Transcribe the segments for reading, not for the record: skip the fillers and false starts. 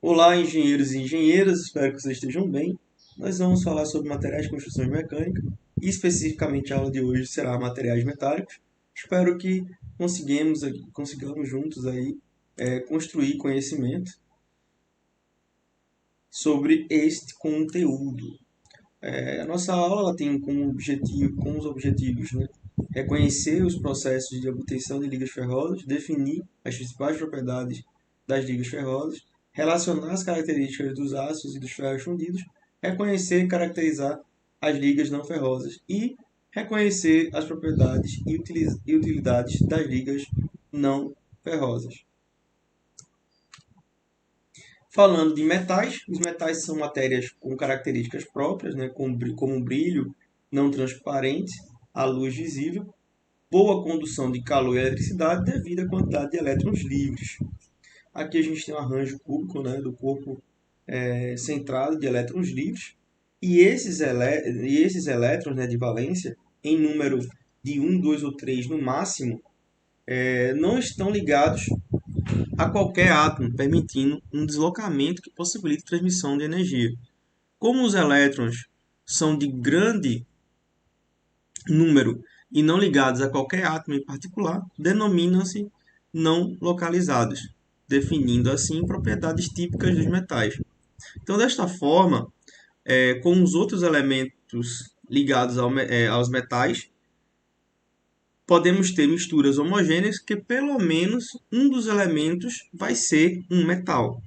Olá, engenheiros e engenheiras, espero que vocês estejam bem. Nós vamos falar sobre materiais de construção mecânica e especificamente a aula de hoje será materiais metálicos. Espero que consigamos juntos aí construir conhecimento sobre este conteúdo. A nossa aula ela tem como os objetivos, né? Reconhecer os processos de obtenção de ligas ferrosas, definir as principais propriedades das ligas ferrosas, relacionar as características dos aços e dos ferros fundidos, reconhecer e caracterizar as ligas não ferrosas e reconhecer as propriedades e utilidades das ligas não ferrosas. Falando de metais, os metais são matérias com características próprias, né, como brilho não transparente à luz visível, boa condução de calor e eletricidade devido à quantidade de elétrons livres. Aqui a gente tem um arranjo cúbico, né, do corpo centrado de elétrons livres, e esses elétrons, né, de valência, em número de um, 2 ou 3 no máximo, não estão ligados a qualquer átomo, permitindo um deslocamento que possibilita a transmissão de energia. Como os elétrons são de grande número e não ligados a qualquer átomo em particular, denominam-se não localizados, definindo assim propriedades típicas dos metais. Então, desta forma, com os outros elementos ligados aos metais, podemos ter misturas homogêneas que pelo menos um dos elementos vai ser um metal.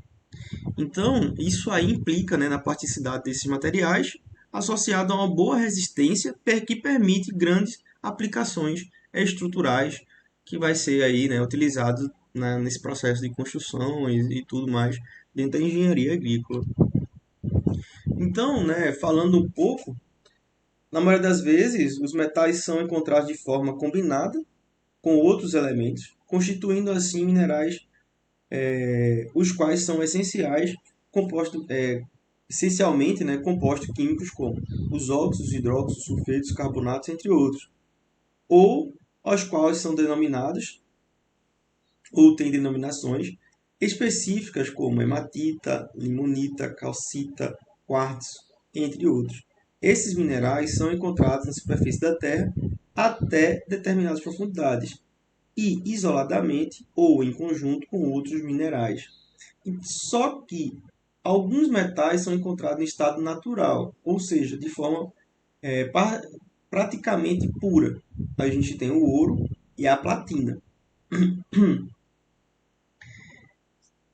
Então, isso aí implica, né, na praticidade desses materiais, associado a uma boa resistência que permite grandes aplicações estruturais, que vai ser aí, né, utilizado, né, nesse processo de construção e tudo mais dentro da engenharia agrícola. Então, né, falando um pouco, na maioria das vezes, os metais são encontrados de forma combinada com outros elementos, constituindo assim minerais os quais são essencialmente, né, compostos químicos como os óxidos, hidróxidos, sulfetos, carbonatos, entre outros, ou aos quais são denominados ou têm denominações específicas como hematita, limonita, calcita, quartzo, entre outros. Esses minerais são encontrados na superfície da Terra até determinadas profundidades e isoladamente ou em conjunto com outros minerais. Só que alguns metais são encontrados em estado natural, ou seja, de forma é, praticamente pura. A gente tem o ouro e a platina.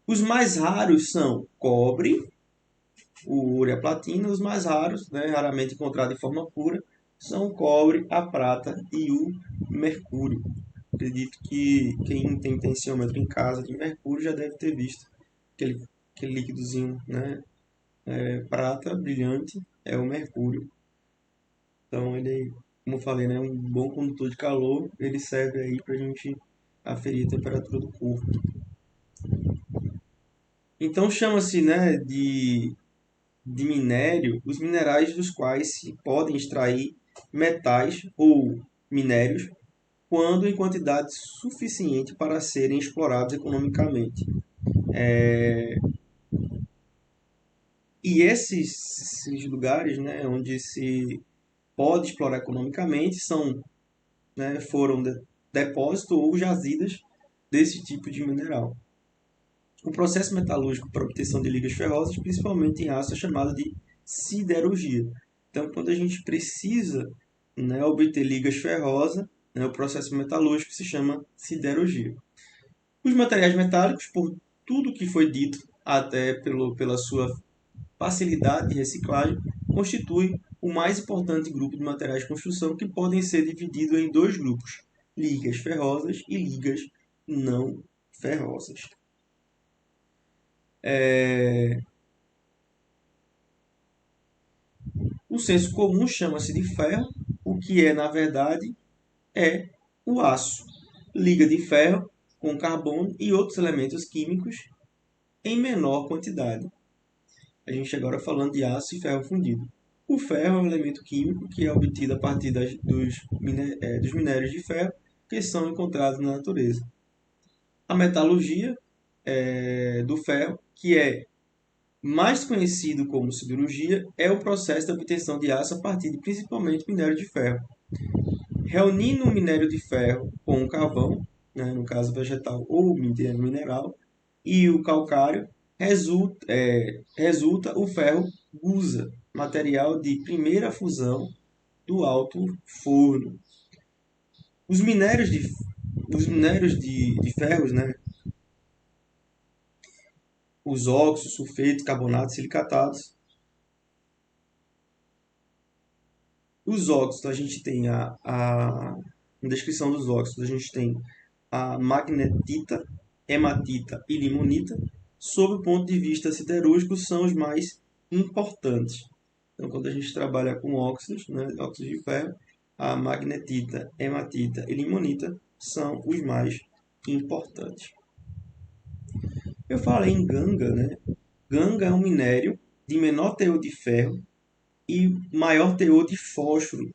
Os mais raros são cobre, o ouro e a platina. Os mais raros, né, raramente encontrados de forma pura, são o cobre, a prata e o mercúrio. Acredito que quem tem tensiômetro em casa de mercúrio já deve ter visto aquele, aquele líquidozinho, né? Prata brilhante é o mercúrio. Então ele, como eu falei, né, é um bom condutor de calor. Ele serve aí para a gente aferir a temperatura do corpo. Então chama-se, né, de minério os minerais dos quais se podem extrair metais ou minérios quando em quantidade suficiente para serem explorados economicamente. E esses lugares, né, onde se pode explorar economicamente são, né, foram depósito ou jazidas desse tipo de mineral. O processo metalúrgico para obtenção de ligas ferrosas, principalmente em aço, é chamado de siderurgia. Então, quando a gente precisa, né, obter ligas ferrosas, né, o processo metalúrgico se chama siderurgia. Os materiais metálicos, por tudo que foi dito, até pela sua facilidade de reciclagem, constituem o mais importante grupo de materiais de construção, que podem ser divididos em dois grupos: ligas ferrosas e ligas não ferrosas. O senso comum chama-se de ferro, o que é, na verdade, é o aço. Liga de ferro com carbono e outros elementos químicos em menor quantidade. A gente agora falando de aço e ferro fundido. O ferro é um elemento químico que é obtido a partir dos minérios de ferro que são encontrados na natureza. A metalurgia do ferro, que é Mais conhecido como siderurgia é o processo de obtenção de aço a partir de principalmente minério de ferro. Reunindo o minério de ferro com o carvão, né, no caso vegetal ou mineral, e o calcário, resulta o ferro gusa, material de primeira fusão do alto forno. Os minérios de ferros, né, os óxidos, sulfetos, carbonatos, silicatados. Os óxidos, a gente tem na descrição dos óxidos, a gente tem a magnetita, hematita e limonita. Sob o ponto de vista siderúrgico, são os mais importantes. Então, quando a gente trabalha com óxidos, né, óxidos de ferro, a magnetita, hematita e limonita são os mais importantes. Eu falei em ganga, né? Ganga é um minério de menor teor de ferro e maior teor de fósforo,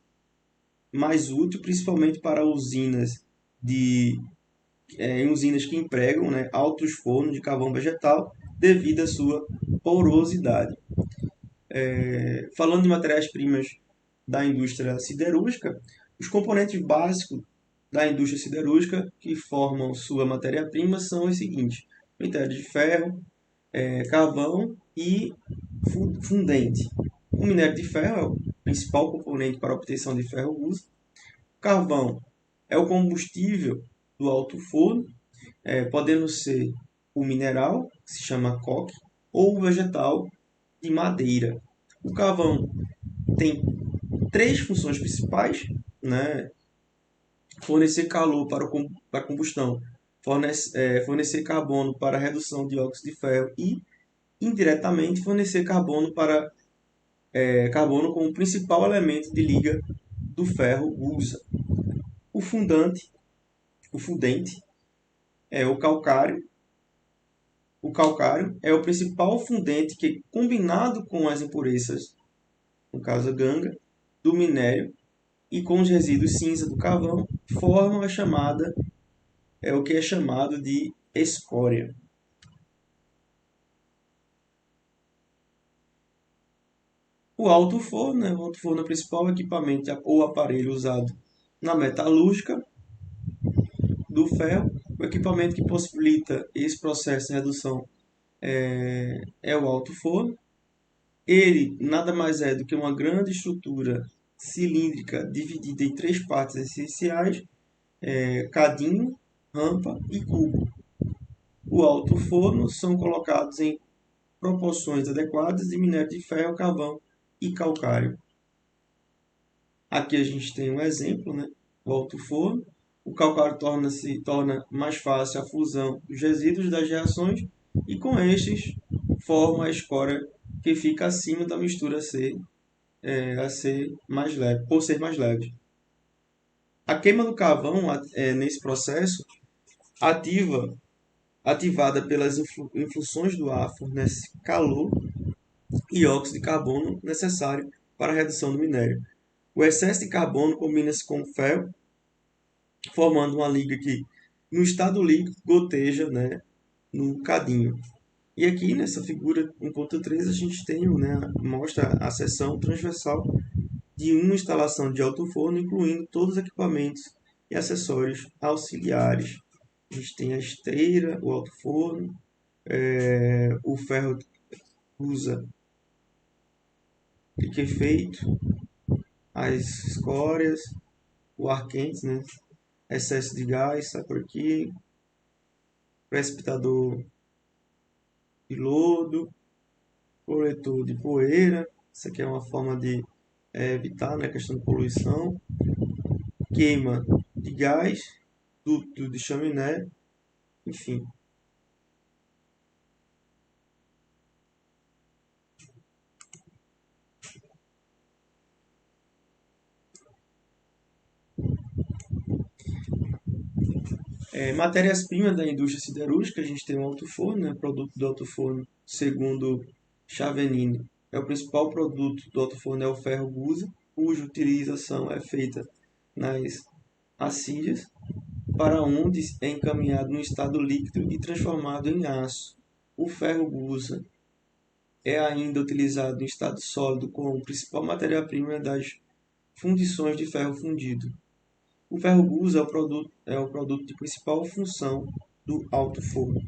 mais útil principalmente para usinas em usinas que empregam, né, altos fornos de carvão vegetal devido à sua porosidade. Falando de matérias-primas da indústria siderúrgica, os componentes básicos da indústria siderúrgica que formam sua matéria-prima são os seguintes: minério de ferro, carvão e fundente. O minério de ferro é o principal componente para a obtenção de ferro gusa. O carvão é o combustível do alto forno, podendo ser o mineral, que se chama coque, ou o vegetal de madeira. O carvão tem três funções principais, né? Fornecer calor para a combustão, fornecer carbono para a redução de óxido de ferro e, indiretamente, fornecer carbono carbono como principal elemento de liga do ferro gusa. O fundente é o calcário. O calcário é o principal fundente que, combinado com as impurezas, no caso a ganga, do minério e com os resíduos cinza do carvão, formam o que é chamado de escória. O alto forno, né? O alto forno é o principal equipamento ou aparelho usado na metalúrgica do ferro. O equipamento que possibilita esse processo de redução é o alto forno. Ele nada mais é do que uma grande estrutura cilíndrica dividida em três partes essenciais: cadinho, rampa e cubo. O alto forno são colocados em proporções adequadas de minério de ferro, carvão e calcário. Aqui a gente tem um exemplo, né? O alto forno. O calcário torna mais fácil a fusão dos resíduos das reações e com estes forma a escória que fica acima da mistura a ser mais leve, por ser mais leve. A queima do carvão nesse processo ativada pelas infusões do ar, fornece calor e óxido de carbono necessário para a redução do minério. O excesso de carbono combina-se com o ferro, formando uma liga que, no estado líquido, goteja, né, no cadinho. E aqui nessa figura 1.3 a gente tem, né, mostra a seção transversal de uma instalação de alto forno, incluindo todos os equipamentos e acessórios auxiliares. A gente tem a esteira, o alto forno, o ferro usa liquefeito, as escórias, o ar quente, né? Excesso de gás, sai por aqui, precipitador de lodo, coletor de poeira. Isso aqui é uma forma de evitar, né, a questão de poluição. Queima de gás, duto de chaminé, enfim. Matérias-primas da indústria siderúrgica, a gente tem o alto forno, né? Produto do alto forno, segundo Chavanini, é o principal produto do alto forno é o ferro gusa, cuja utilização é feita nas acílias, para onde é encaminhado no estado líquido e transformado em aço. O ferro gusa é ainda utilizado em estado sólido como principal matéria-prima das fundições de ferro fundido. O ferro gusa é o produto de principal função do alto forno.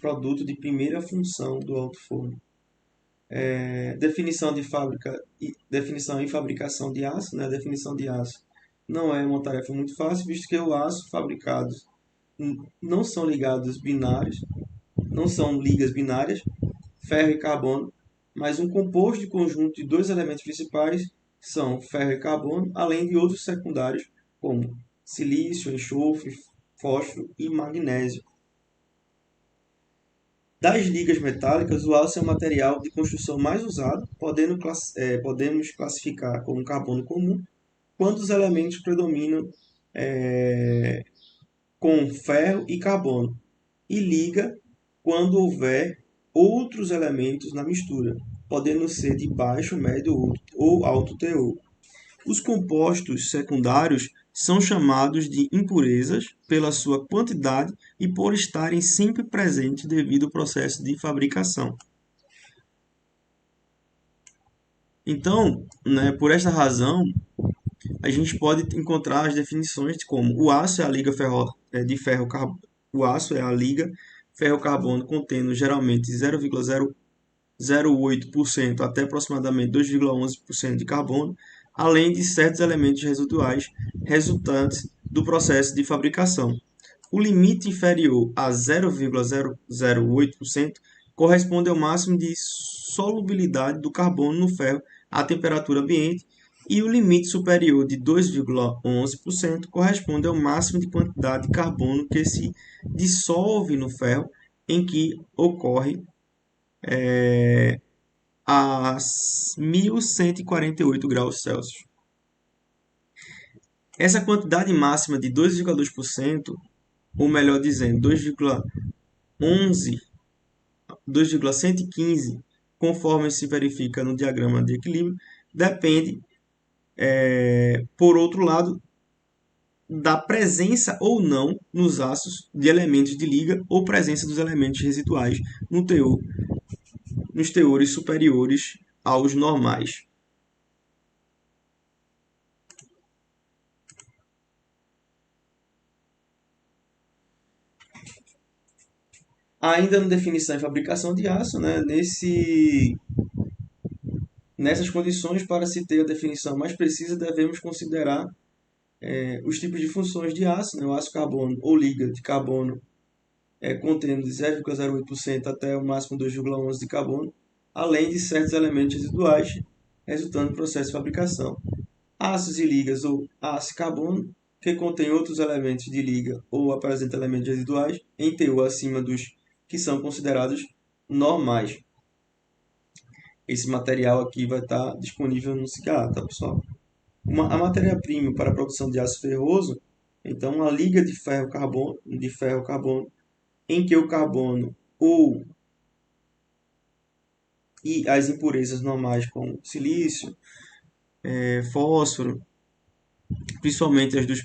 Produto de primeira função do alto forno. Definição de fábrica e definição e fabricação de aço, né? A definição de aço não é uma tarefa muito fácil, visto que o aço fabricado não são ligados binários, não são ligas binárias, ferro e carbono, mas um composto de conjunto de dois elementos principais são ferro e carbono, além de outros secundários como silício, enxofre, fósforo e magnésio. Das ligas metálicas, o aço é o material de construção mais usado, podemos classificar como carbono comum, quando os elementos predominam com ferro e carbono, e liga quando houver outros elementos na mistura, podendo ser de baixo, médio ou alto teor. Os compostos secundários são chamados de impurezas pela sua quantidade e por estarem sempre presentes devido ao processo de fabricação. Então, né, por esta razão, a gente pode encontrar as definições como o aço é a liga de ferro carbono. O aço é a liga ferro-carbono contendo geralmente 0,008% até aproximadamente 2,11% de carbono, além de certos elementos residuais resultantes do processo de fabricação. O limite inferior a 0,008% corresponde ao máximo de solubilidade do carbono no ferro à temperatura ambiente e o limite superior de 2,11% corresponde ao máximo de quantidade de carbono que se dissolve no ferro em que ocorre a 1148 graus Celsius. Essa quantidade máxima de 2,2%, ou melhor dizendo, 2,115, conforme se verifica no diagrama de equilíbrio, depende, por outro lado, da presença ou não nos aços de elementos de liga ou presença dos elementos residuais nos teores superiores aos normais. Ainda na definição e fabricação de aço, né, nessas condições, para se ter a definição mais precisa, devemos considerar os tipos de funções de aço, né, o aço carbono ou liga de carbono contendo de 0,08% até o máximo 2,11% de carbono, além de certos elementos residuais resultando do processo de fabricação. Aços e ligas ou aço e carbono, que contém outros elementos de liga ou apresentam elementos residuais em teor acima dos que são considerados normais. Esse material aqui vai estar disponível no CICA, tá, pessoal? A matéria-prima para a produção de aço ferroso, então, uma liga de ferro-carbono, em que o carbono e as impurezas normais como silício, fósforo, principalmente as duas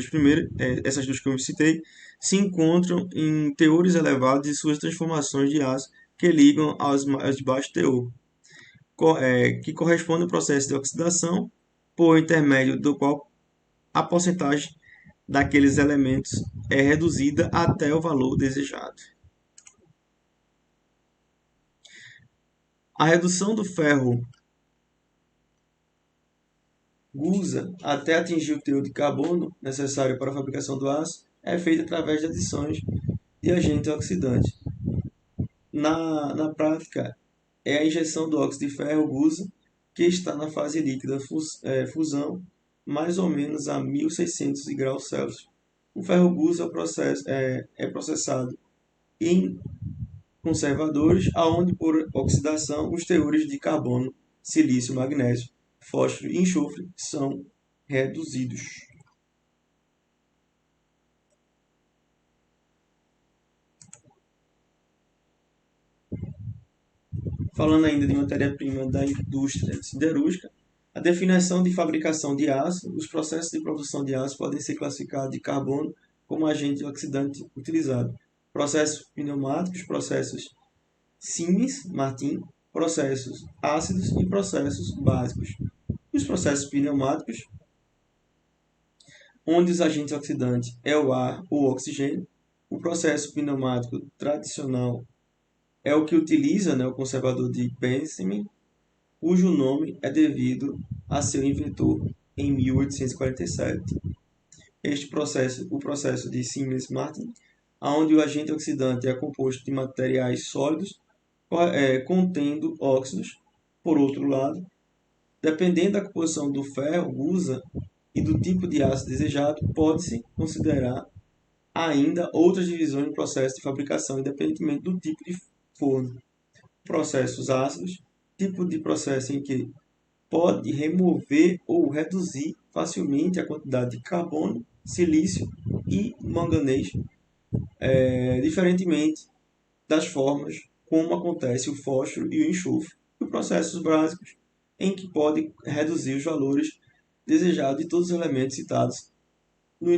primeiras, essas duas que eu citei, se encontram em teores elevados de suas transformações de aço que ligam aos de baixo teor, que corresponde ao processo de oxidação, por intermédio do qual a porcentagem daqueles elementos é reduzida até o valor desejado. A redução do ferro gusa até atingir o teor de carbono necessário para a fabricação do aço é feita através de adições de agentes oxidantes. Na prática, é a injeção do óxido de ferro gusa que está na fase líquida fusão, mais ou menos a 1600 graus Celsius. O ferro gusa é processado em conservadores, aonde por oxidação os teores de carbono, silício, magnésio, fósforo e enxofre são reduzidos. Falando ainda de matéria-prima da indústria siderúrgica, a definição de fabricação de aço, os processos de produção de aço podem ser classificados de carbono como agente oxidante utilizado. Processos pneumáticos, processos Siemens-Martin, processos ácidos e processos básicos. Os processos pneumáticos, onde os agentes oxidantes é o ar ou o oxigênio. O processo pneumático tradicional é o que utiliza, né, o conservador de Benjamin, cujo nome é devido a seu inventor em 1847. Este processo, o processo de Siemens-Martin, onde o agente oxidante é composto de materiais sólidos contendo óxidos. Por outro lado, dependendo da composição do ferro usa e do tipo de aço desejado, pode-se considerar ainda outras divisões no processo de fabricação, independentemente do tipo de forno. Processos ácidos, tipo de processo em que pode remover ou reduzir facilmente a quantidade de carbono, silício e manganês, diferentemente das formas como acontece o fósforo e o enxofre, e processos básicos, em que pode reduzir os valores desejados de todos os elementos citados no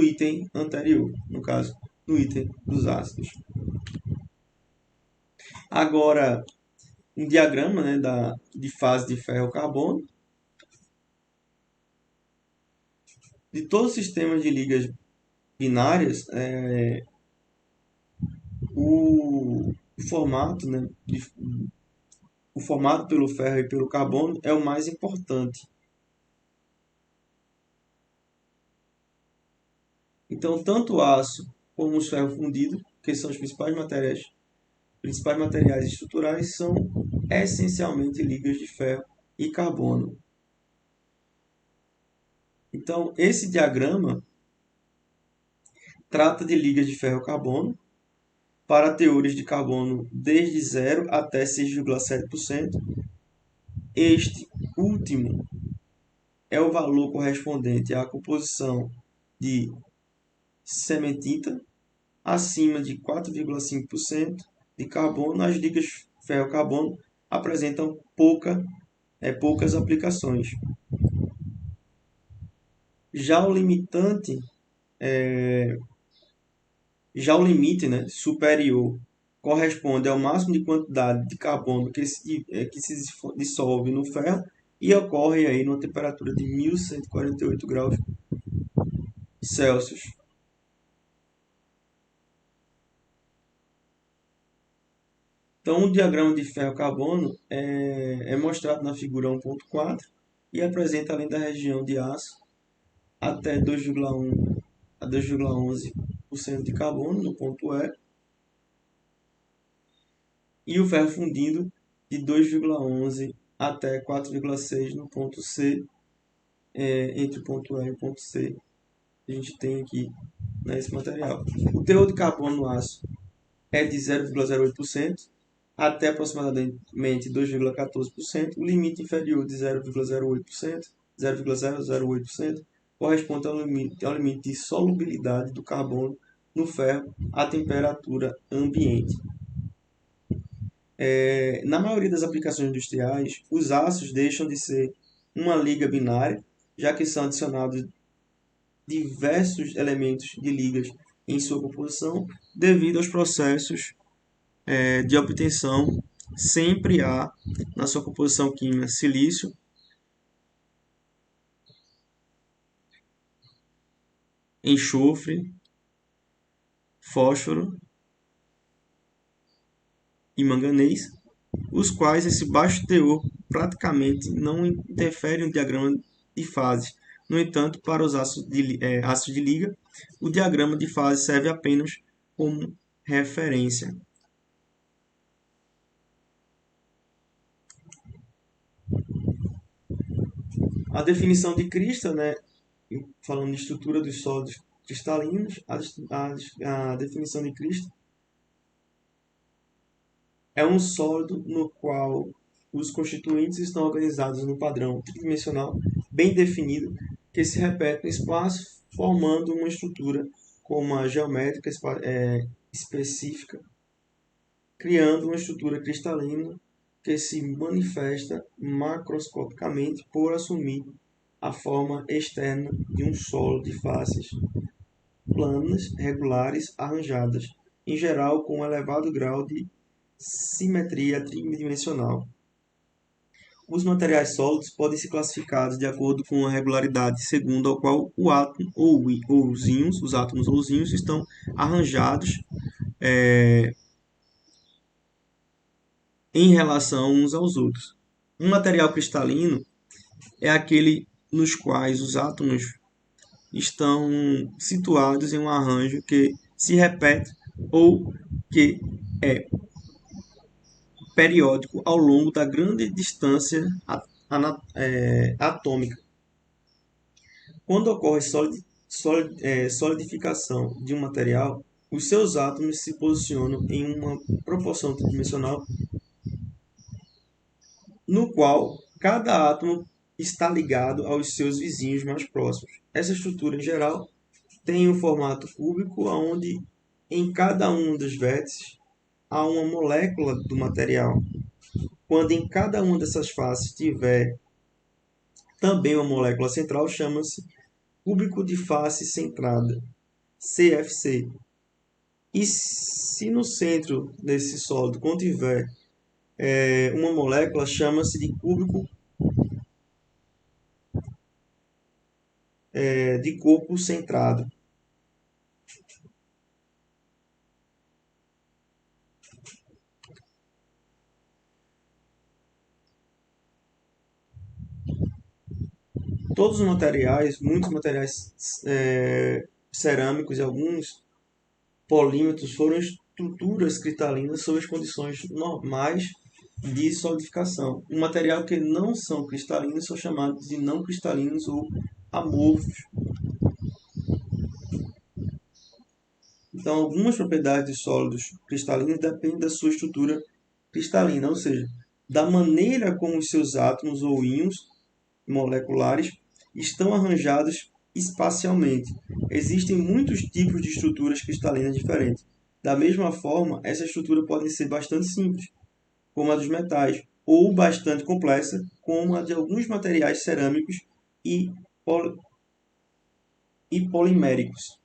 item anterior, no caso, no item dos ácidos. Agora, um diagrama, né, de fase de ferro-carbono. De todos os sistemas de ligas binárias, o formato, né, o formato pelo ferro e pelo carbono é o mais importante. Então, tanto o aço como os ferros fundidos, que são os principais materiais estruturais, são essencialmente ligas de ferro e carbono. Então, esse diagrama trata de ligas de ferro-carbono para teores de carbono desde 0 até 6,7%. Este último é o valor correspondente à composição de cementita. Acima de 4,5% de carbono, as ligas ferro-carbono apresentam poucas aplicações. Já o limite, né, superior corresponde ao máximo de quantidade de carbono que se dissolve no ferro e ocorre aí numa temperatura de 1148 graus Celsius. Então, o diagrama de ferro-carbono é mostrado na figura 1.4 e apresenta, além da região de aço, até 2,1 a 2,11% de carbono no ponto E, e o ferro fundido de 2,11 até 4,6 no ponto C, entre o ponto E e o ponto C, que a gente tem aqui nesse material. O teor de carbono no aço é de 0,08%, até aproximadamente 2,14%. O limite inferior de 0,08%, corresponde ao limite de solubilidade do carbono no ferro à temperatura ambiente. Na maioria das aplicações industriais, os aços deixam de ser uma liga binária, já que são adicionados diversos elementos de ligas em sua composição, devido aos processos de obtenção. Sempre há na sua composição química silício, enxofre, fósforo e manganês, os quais esse baixo teor praticamente não interfere no diagrama de fase. No entanto, para os ácidos de liga, o diagrama de fase serve apenas como referência. A definição de crista, né, falando de estrutura dos sólidos cristalinos, a definição de crista é um sólido no qual os constituintes estão organizados num padrão tridimensional bem definido que se repete no espaço, formando uma estrutura com uma geométrica específica, criando uma estrutura cristalina que se manifesta macroscopicamente por assumir a forma externa de um solo de faces planas, regulares, arranjadas, em geral com um elevado grau de simetria tridimensional. Os materiais sólidos podem ser classificados de acordo com a regularidade segundo a qual o átomo ou os íons, os átomos ou os íons estão arranjados em relação uns aos outros. Um material cristalino é aquele nos quais os átomos estão situados em um arranjo que se repete ou que é periódico ao longo da grande distância atômica. Quando ocorre solidificação de um material, os seus átomos se posicionam em uma proporção tridimensional no qual cada átomo está ligado aos seus vizinhos mais próximos. Essa estrutura, em geral, tem um formato cúbico, onde em cada um dos vértices há uma molécula do material. Quando em cada uma dessas faces tiver também uma molécula central, chama-se cúbico de face centrada, CFC. E se no centro desse sólido contiver uma molécula, chama-se de cúbico de corpo centrado. Todos os materiais, muitos materiais cerâmicos e alguns polímetros foram estruturas cristalinas sob as condições normais de solidificação. O material que não são cristalinos são chamados de não cristalinos ou amorfos. Então, algumas propriedades de sólidos cristalinos dependem da sua estrutura cristalina, ou seja, da maneira como os seus átomos ou íons moleculares estão arranjados espacialmente. Existem muitos tipos de estruturas cristalinas diferentes. Da mesma forma, essa estrutura pode ser bastante simples, como a dos metais, ou bastante complexa, como a de alguns materiais cerâmicos e poliméricos.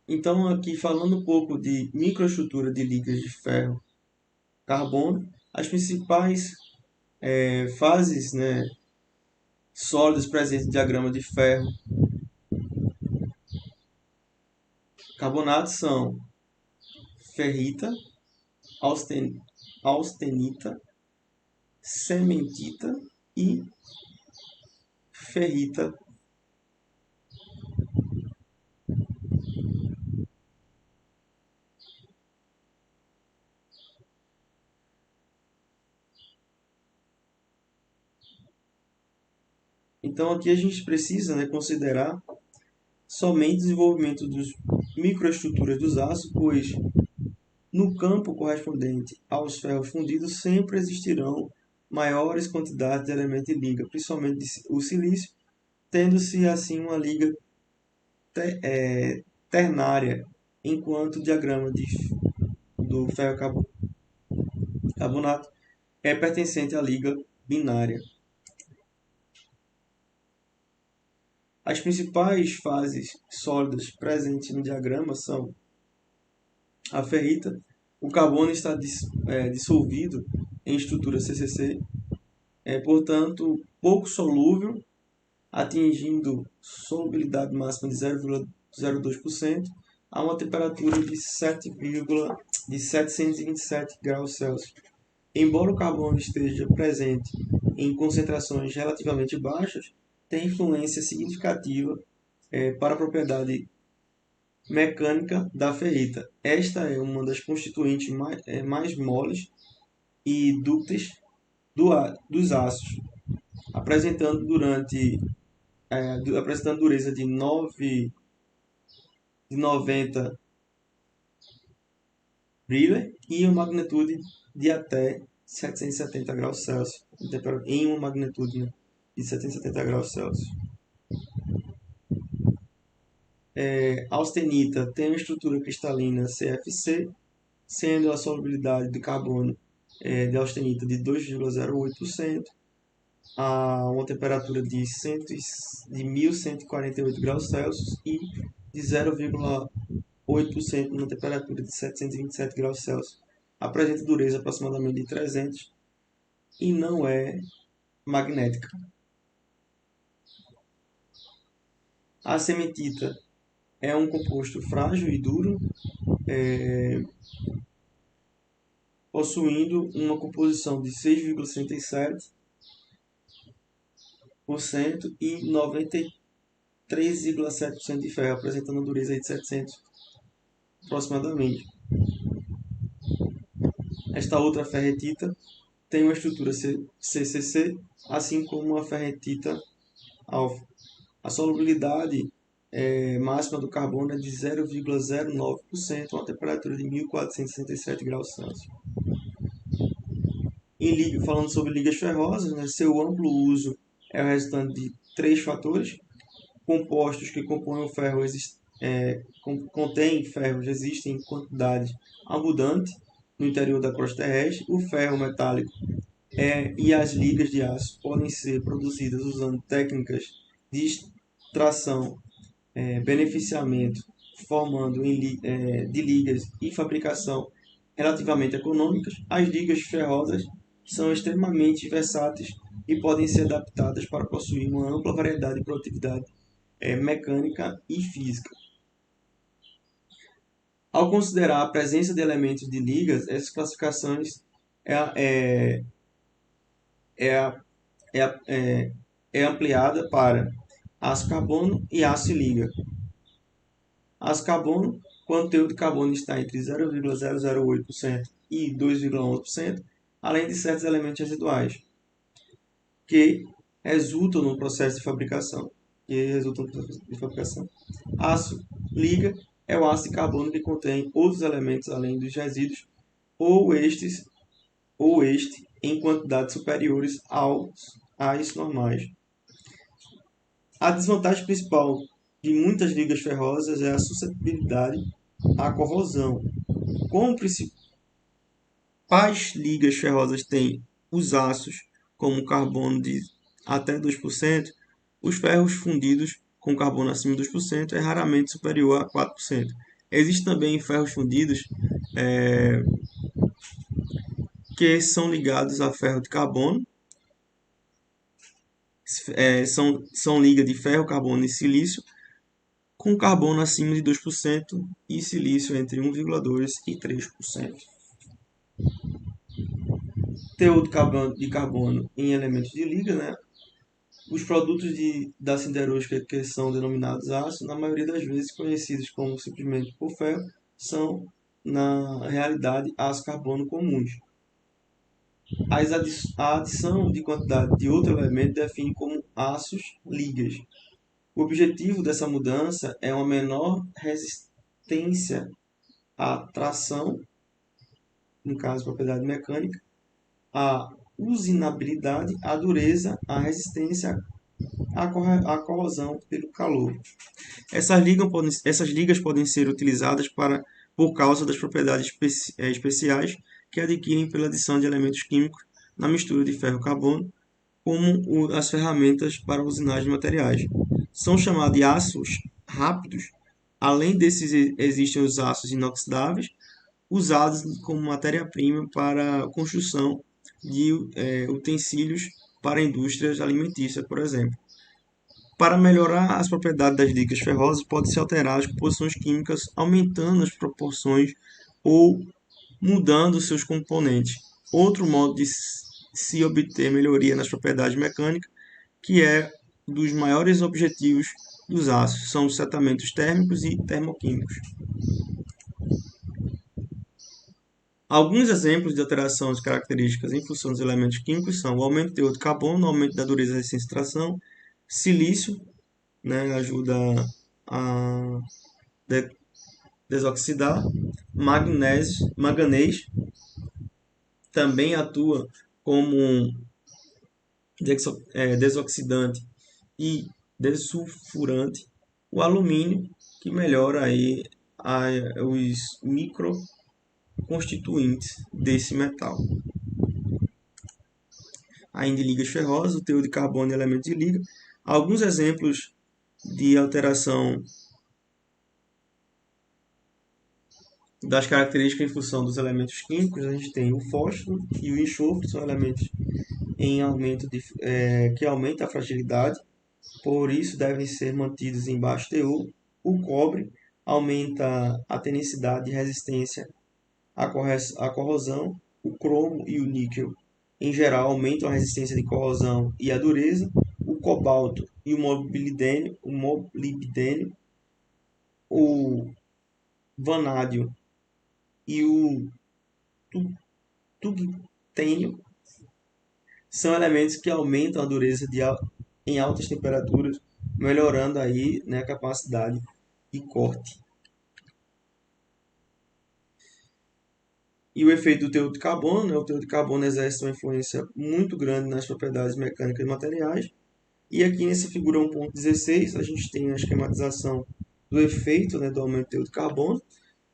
Então, aqui falando um pouco de microestrutura de ligas de ferro, carbono, as principais fases, sólidas presentes no diagrama de ferro carbonato são ferrita, austenita, cementita e ferrita. Então aqui a gente precisa considerar somente o desenvolvimento das microestruturas dos aços, pois no campo correspondente aos ferros fundidos sempre existirão maiores quantidades de elementos de liga, principalmente o silício, tendo-se assim uma liga ternária, enquanto o diagrama do ferro carbonato é pertencente à liga binária. As principais fases sólidas presentes no diagrama são a ferrita. O carbono está dissolvido em estrutura CCC, portanto, pouco solúvel, atingindo solubilidade máxima de 0,02% a uma temperatura de 727 graus Celsius. Embora o carbono esteja presente em concentrações relativamente baixas, tem influência significativa para a propriedade mecânica da ferrita. Esta é uma das constituintes mais moles e dúcteis dos aços, apresentando dureza de 90 Briley e uma magnitude de até 770 graus Celsius, em uma magnitude de 770 graus Celsius. Austenita tem uma estrutura cristalina CFC, sendo a solubilidade de carbono de austenita de 2,08%. a uma temperatura de 1.148 graus Celsius e de 0,8% na temperatura de 727 graus Celsius. Apresenta dureza aproximadamente de 300 e não é magnética. A cementita é um composto frágil e duro, possuindo uma composição de 6,67% e 93,7% de ferro, apresentando uma dureza de 700 aproximadamente. Esta outra ferretita tem uma estrutura CCC, assim como a ferretita alfa. A solubilidade máxima do carbono é de 0,09%, a uma temperatura de 1.467 graus Celsius. Falando sobre ligas ferrosas, né, seu amplo uso é o resultante de três fatores. Compostos que compõem o ferro contêm ferros existem em quantidade abundante no interior da crosta terrestre. O ferro metálico e as ligas de aço podem ser produzidas usando técnicas de extração, beneficiamento, formando de ligas e fabricação relativamente econômicas. As ligas ferrosas são extremamente versáteis e podem ser adaptadas para possuir uma ampla variedade de produtividade mecânica e física. Ao considerar a presença de elementos de ligas, essas classificações é ampliada para aço carbono e aço e liga. Aço carbono, quando o teor de carbono está entre 0,008% e 2,11%, além de certos elementos residuais que resultam no processo de fabricação. Aço liga é o aço de carbono que contém outros elementos além dos resíduos ou este em quantidades superiores às normais. A desvantagem principal de muitas ligas ferrosas é a suscetibilidade à corrosão. Como principais ligas ferrosas têm os aços, como carbono de até 2%, os ferros fundidos com carbono acima de 2% é raramente superior a 4%. Existem também ferros fundidos que são ligados a ferro de carbono, são liga de ferro, carbono e silício, com carbono acima de 2% e silício entre 1,2% e 3%. Teor de carbono em elementos de liga, né? Os produtos da siderúrgica que são denominados aço, na maioria das vezes conhecidos como simplesmente por ferro, são, na realidade, aço carbono comuns. A adição de quantidade de outro elemento define como aços ligas. O objetivo dessa mudança é uma menor resistência à tração, no caso, propriedade mecânica, a usinabilidade, a dureza, a resistência à corrosão pelo calor. Essas ligas podem ser utilizadas por causa das propriedades especiais que adquirem pela adição de elementos químicos na mistura de ferro-carbono, como as ferramentas para usinagem de materiais. São chamados de aços rápidos. Além desses, existem os aços inoxidáveis, usados como matéria-prima para a construção de utensílios para indústrias alimentícias, por exemplo. Para melhorar as propriedades das ligas ferrosas, pode-se alterar as composições químicas, aumentando as proporções ou mudando seus componentes. Outro modo de se obter melhoria nas propriedades mecânicas, que é dos maiores objetivos dos aços, são os tratamentos térmicos e termoquímicos. Alguns exemplos de alteração de características em função dos elementos químicos são o aumento do teor de carbono, o aumento da dureza da resistência de tração, silício, né, ajuda a desoxidar, manganês também atua como desoxidante e desulfurante, o alumínio, que melhora aí os microconstituintes desse metal. ainda em ligas ferrosas, o teor de carbono e elementos de liga. Alguns exemplos de alteração das características em função dos elementos químicos, a gente tem o fósforo e o enxofre, são elementos em aumento que aumenta a fragilidade, por isso devem ser mantidos em baixo teor. O cobre aumenta a tenicidade e resistência à corrosão. O cromo e o níquel, em geral, aumentam a resistência de corrosão e a dureza. O cobalto e o molibdênio, o vanádio e o tungstênio são elementos que aumentam a dureza em altas temperaturas, melhorando aí, né, a capacidade de corte. E o efeito do teor de carbono, né? O teor de carbono exerce uma influência muito grande nas propriedades mecânicas de materiais. E aqui nessa figura 1.16 a gente tem a esquematização do efeito, né, do aumento do teor de carbono,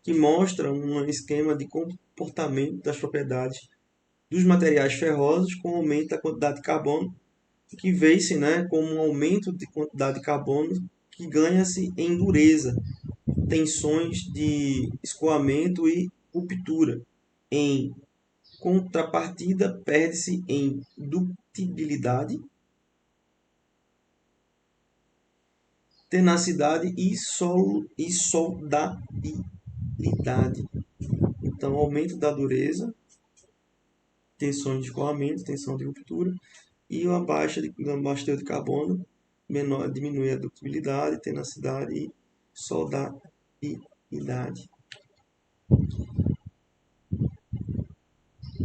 que mostra um esquema de comportamento das propriedades dos materiais ferrosos com aumento da quantidade de carbono, que vê-se, né, como um aumento de quantidade de carbono que ganha-se em dureza, tensões de escoamento e ruptura. Em contrapartida, perde-se em ductilidade, tenacidade e soldabilidade. Então, aumento da dureza, tensões de escoamento, tensão de ruptura, e uma baixa teor de carbono diminui a ductilidade, tenacidade e soldabilidade.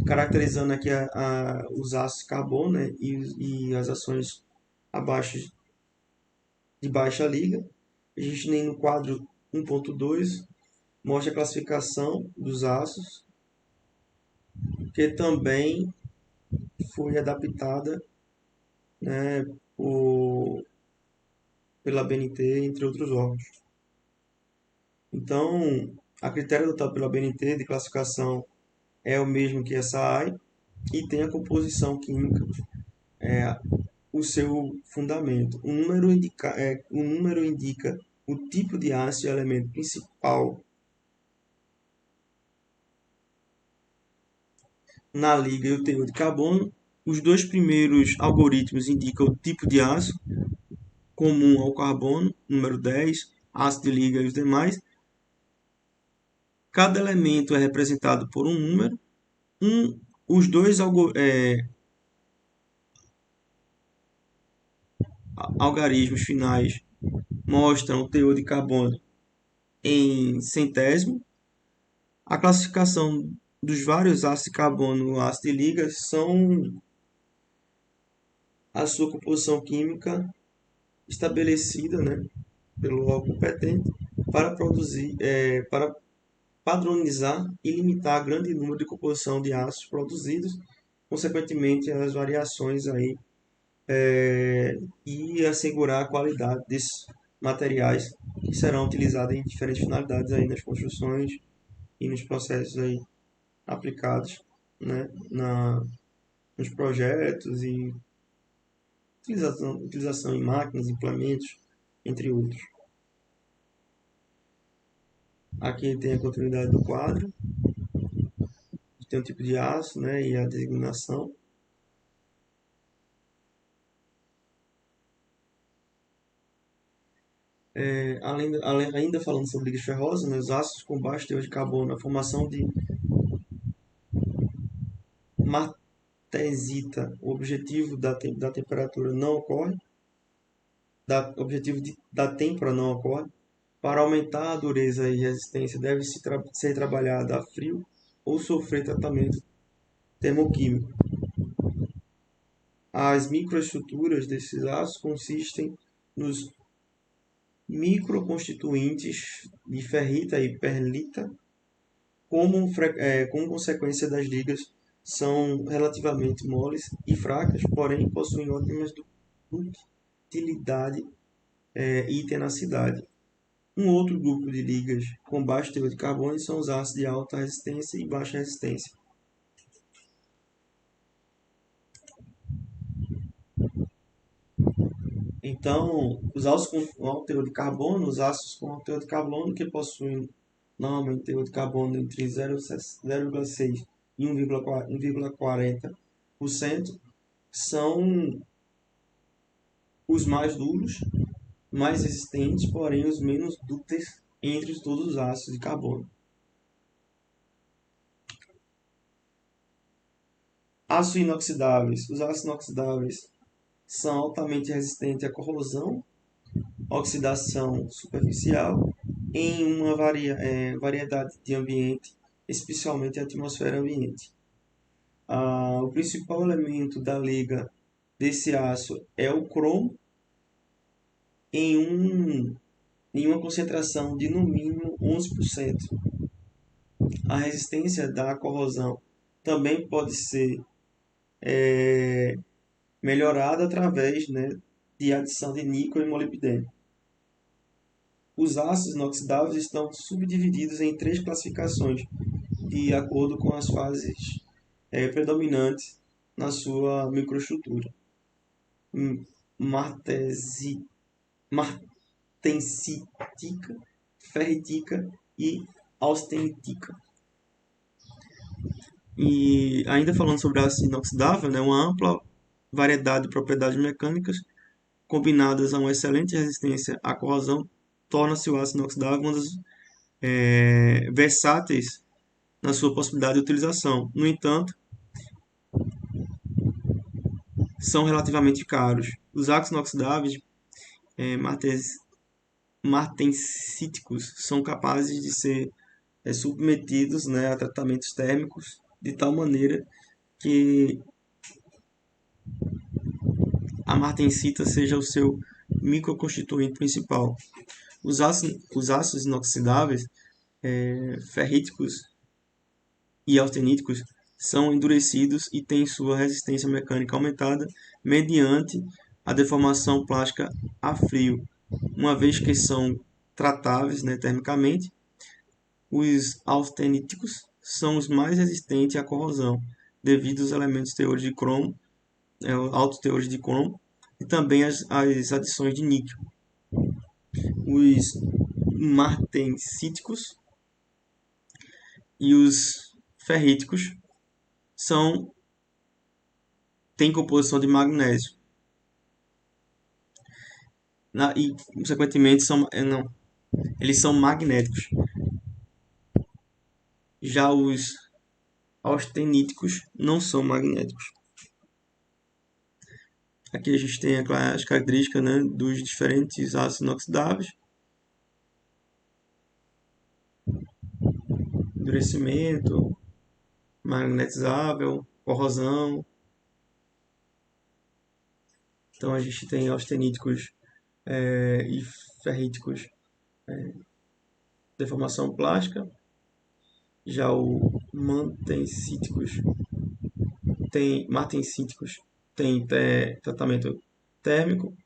Caracterizando aqui os ácidos de carbono, né, e as ações abaixo de baixa liga. A gente tem no quadro 1.2 mostra a classificação dos ácidos, que também foi adaptada, né, pela BNT, entre outros órgãos. Então, a critério adotado pela BNT de classificação é o mesmo que essa AI e tem a composição química, o seu fundamento. O número indica o tipo de ácido e o elemento principal na liga e o teor de carbono. Os dois primeiros algoritmos indicam o tipo de ácido comum ao carbono, número 10, ácido de liga e os demais. Cada elemento é representado por um número. Os dois algarismos finais mostram o teor de carbono em centésimo. A classificação dos vários ácidos de carbono no ácido de liga são a sua composição química estabelecida, né, pelo órgão competente para padronizar e limitar o grande número de composição de ácidos produzidos, consequentemente as variações aí, e assegurar a qualidade desses materiais que serão utilizados em diferentes finalidades aí nas construções e nos processos aí aplicados, né, nos projetos e utilização em máquinas, implementos, entre outros. Aqui tem a continuidade do quadro, tem o tipo de aço, né, e a designação. Ainda falando sobre ligas ferrosas, né, os ácidos com baixo teor de carbono, a formação de martesita, o objetivo da temperatura não ocorre, da têmpora não ocorre. Para aumentar a dureza e resistência, deve ser trabalhada a frio ou sofrer tratamento termoquímico. As microestruturas desses ácidos consistem nos microconstituintes de ferrita e perlita. Como consequência, das ligas são relativamente moles e fracas, porém possuem ótimas ductilidade e tenacidade. Um outro grupo de ligas com baixo teor de carbono são os ácidos de alta resistência e baixa resistência. Então, os aços com alto teor de carbono, os ácidos com alto teor de carbono que possuem normalmente teor de carbono entre 0,6 e 1,40%, são os mais duros, mais resistentes, porém os menos dúcteis entre todos os ácidos de carbono. Ácidos inoxidáveis. Os ácidos inoxidáveis são altamente resistentes à corrosão, oxidação superficial em uma variedade de ambiente, especialmente a atmosfera ambiente. O principal elemento da liga desse aço é o cromo, em uma concentração de no mínimo 11%. A resistência da corrosão também pode ser melhorada através, né, de adição de níquel e molibdênio. Os ácidos inoxidáveis estão subdivididos em 3 classificações, de acordo com as fases predominantes na sua microestrutura: martensítica, ferrítica e austenítica. E ainda falando sobre ácido inoxidável, né, uma ampla variedade de propriedades mecânicas combinadas a uma excelente resistência à corrosão torna-se o ácido inoxidável uma das versáteis na sua possibilidade de utilização. No entanto, são relativamente caros. Os ácidos inoxidáveis martensíticos são capazes de ser submetidos, né, a tratamentos térmicos de tal maneira que a martensita seja o seu microconstituinte principal. Os ácidos inoxidáveis ferríticos e austeníticos são endurecidos e têm sua resistência mecânica aumentada mediante a deformação plástica a frio, uma vez que são tratáveis, né, termicamente. Os austeníticos são os mais resistentes à corrosão, devido aos elementos teores de cromo, altos teores de cromo, e também as adições de níquel. Os martensíticos e os ferríticos têm composição de magnésio. E, consequentemente, eles são magnéticos. Já os austeníticos não são magnéticos. Aqui a gente tem as características, né, dos diferentes ácidos inoxidáveis. Endurecimento, magnetizável, corrosão. Então a gente tem austeníticos e ferríticos, deformação plástica. Já o martensíticos tem tratamento térmico.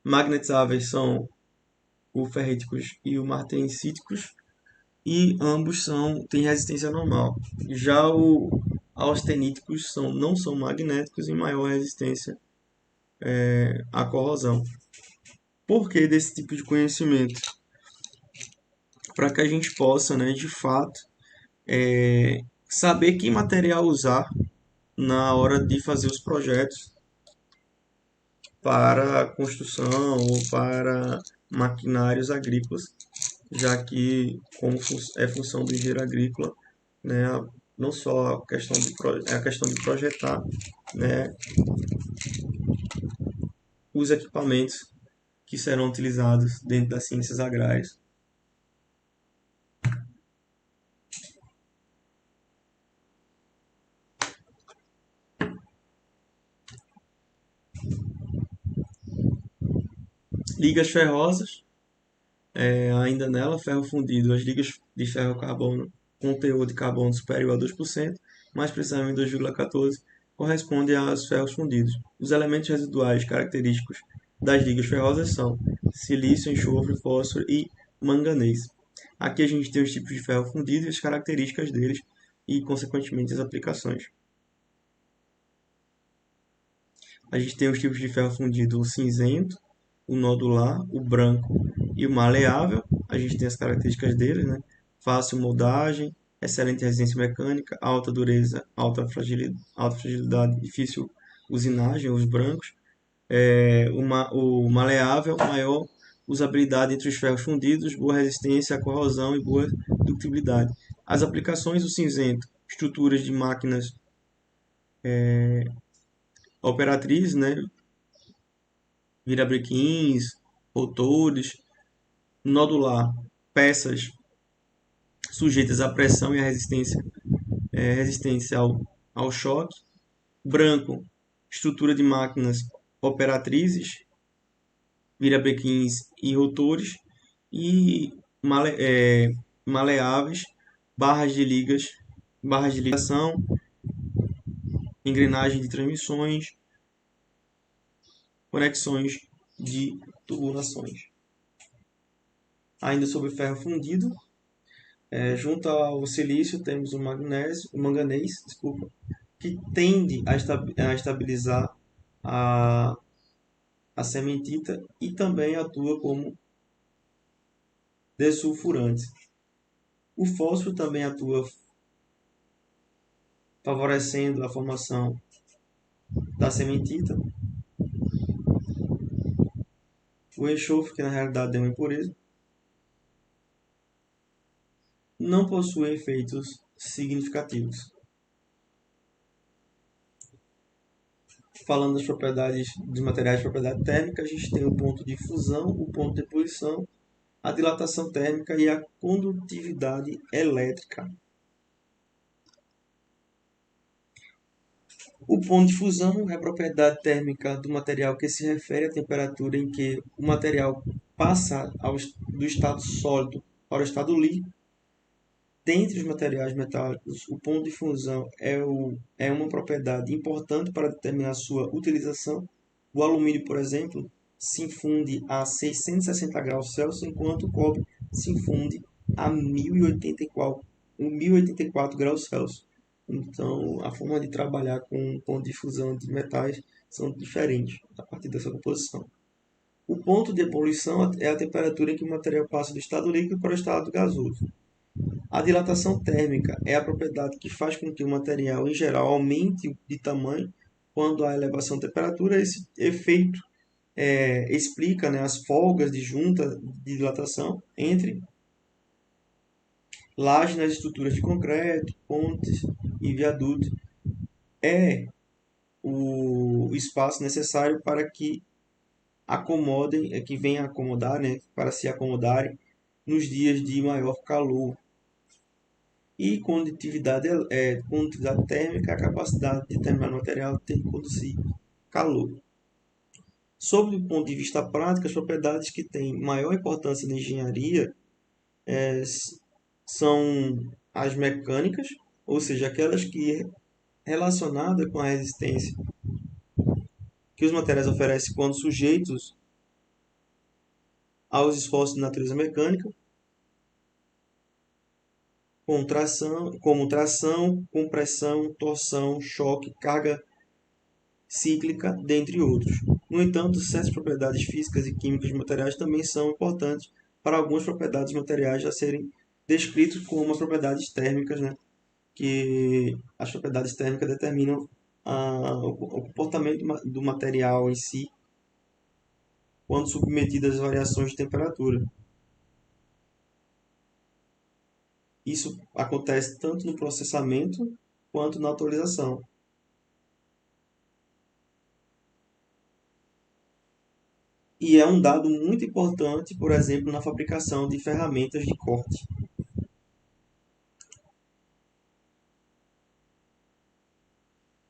Magnetizáveis são o ferríticos e o martensíticos, e ambos têm resistência normal. Já os austeníticos não são magnéticos e maior resistência à corrosão. Por que desse tipo de conhecimento? Para que a gente possa, né, de fato, saber que material usar na hora de fazer os projetos para construção ou para maquinários agrícolas, já que, como é função do engenheiro agrícola, né, não só a questão de projetar, né, os equipamentos que serão utilizados dentro das ciências agrárias. Ligas ferrosas, ainda nela, ferro fundido, as ligas de ferro-carbono com teor de carbono superior a 2%, mais precisamente 2,14%, correspondem aos ferros fundidos. Os elementos residuais característicos das ligas ferrosas são silício, enxofre, fósforo e manganês. Aqui a gente tem os tipos de ferro fundido e as características deles e, consequentemente, as aplicações. A gente tem os tipos de ferro fundido: o cinzento, o nodular, o branco e o maleável. A gente tem as características deles, né? Fácil moldagem, excelente resistência mecânica, alta dureza, alta fragilidade, difícil usinagem, os brancos. O maleável, maior usabilidade entre os ferros fundidos, boa resistência à corrosão e boa ductibilidade. As aplicações: o cinzento, estruturas de máquinas operatrizes, né? Virabrequins, rotores. Nodular, peças sujeitas à pressão e à resistência ao choque. Branco, estrutura de máquinas operatrizes, virabrequins e rotores. E maleáveis, barras de ligação, engrenagem de transmissões, conexões de tubulações. Ainda sobre ferro fundido, junto ao silício temos o manganês, desculpa, que tende a estabilizar a, a cementita e também atua como desulfurante. O fósforo também atua favorecendo a formação da cementita. O enxofre, que na realidade é uma impureza, não possui efeitos significativos. Falando das propriedades dos materiais de propriedade térmica, a gente tem o ponto de fusão, o ponto de ebulição, a dilatação térmica e a condutividade elétrica. O ponto de fusão é a propriedade térmica do material que se refere à temperatura em que o material passa do estado sólido para o estado líquido. Dentre os materiais metálicos, o ponto de fusão é uma propriedade importante para determinar sua utilização. O alumínio, por exemplo, se funde a 660 graus Celsius, enquanto o cobre se funde a 1084 graus Celsius. Então, a forma de trabalhar com o ponto de fusão de metais são diferentes a partir dessa composição. O ponto de ebulição é a temperatura em que o material passa do estado líquido para o estado gasoso. A dilatação térmica é a propriedade que faz com que o material, em geral, aumente de tamanho quando há elevação de temperatura. Esse efeito explica, né, as folgas de junta de dilatação entre lajes nas estruturas de concreto, pontes e viadutos. É o espaço necessário para que acomodem, que venha acomodar, né, para se acomodarem nos dias de maior calor. E condutividade térmica, a capacidade de determinado material ter que conduzir calor. Sob o ponto de vista prático, as propriedades que têm maior importância na engenharia são as mecânicas, ou seja, aquelas que relacionadas com a resistência que os materiais oferecem quando sujeitos aos esforços de natureza mecânica, como tração, compressão, torção, choque, carga cíclica, dentre outros. No entanto, certas propriedades físicas e químicas de materiais também são importantes para algumas propriedades materiais a serem descritos como as propriedades térmicas, né? Que as propriedades térmicas determinam o comportamento do material em si quando submetido às variações de temperatura. Isso acontece tanto no processamento quanto na autorização. E é um dado muito importante, por exemplo, na fabricação de ferramentas de corte.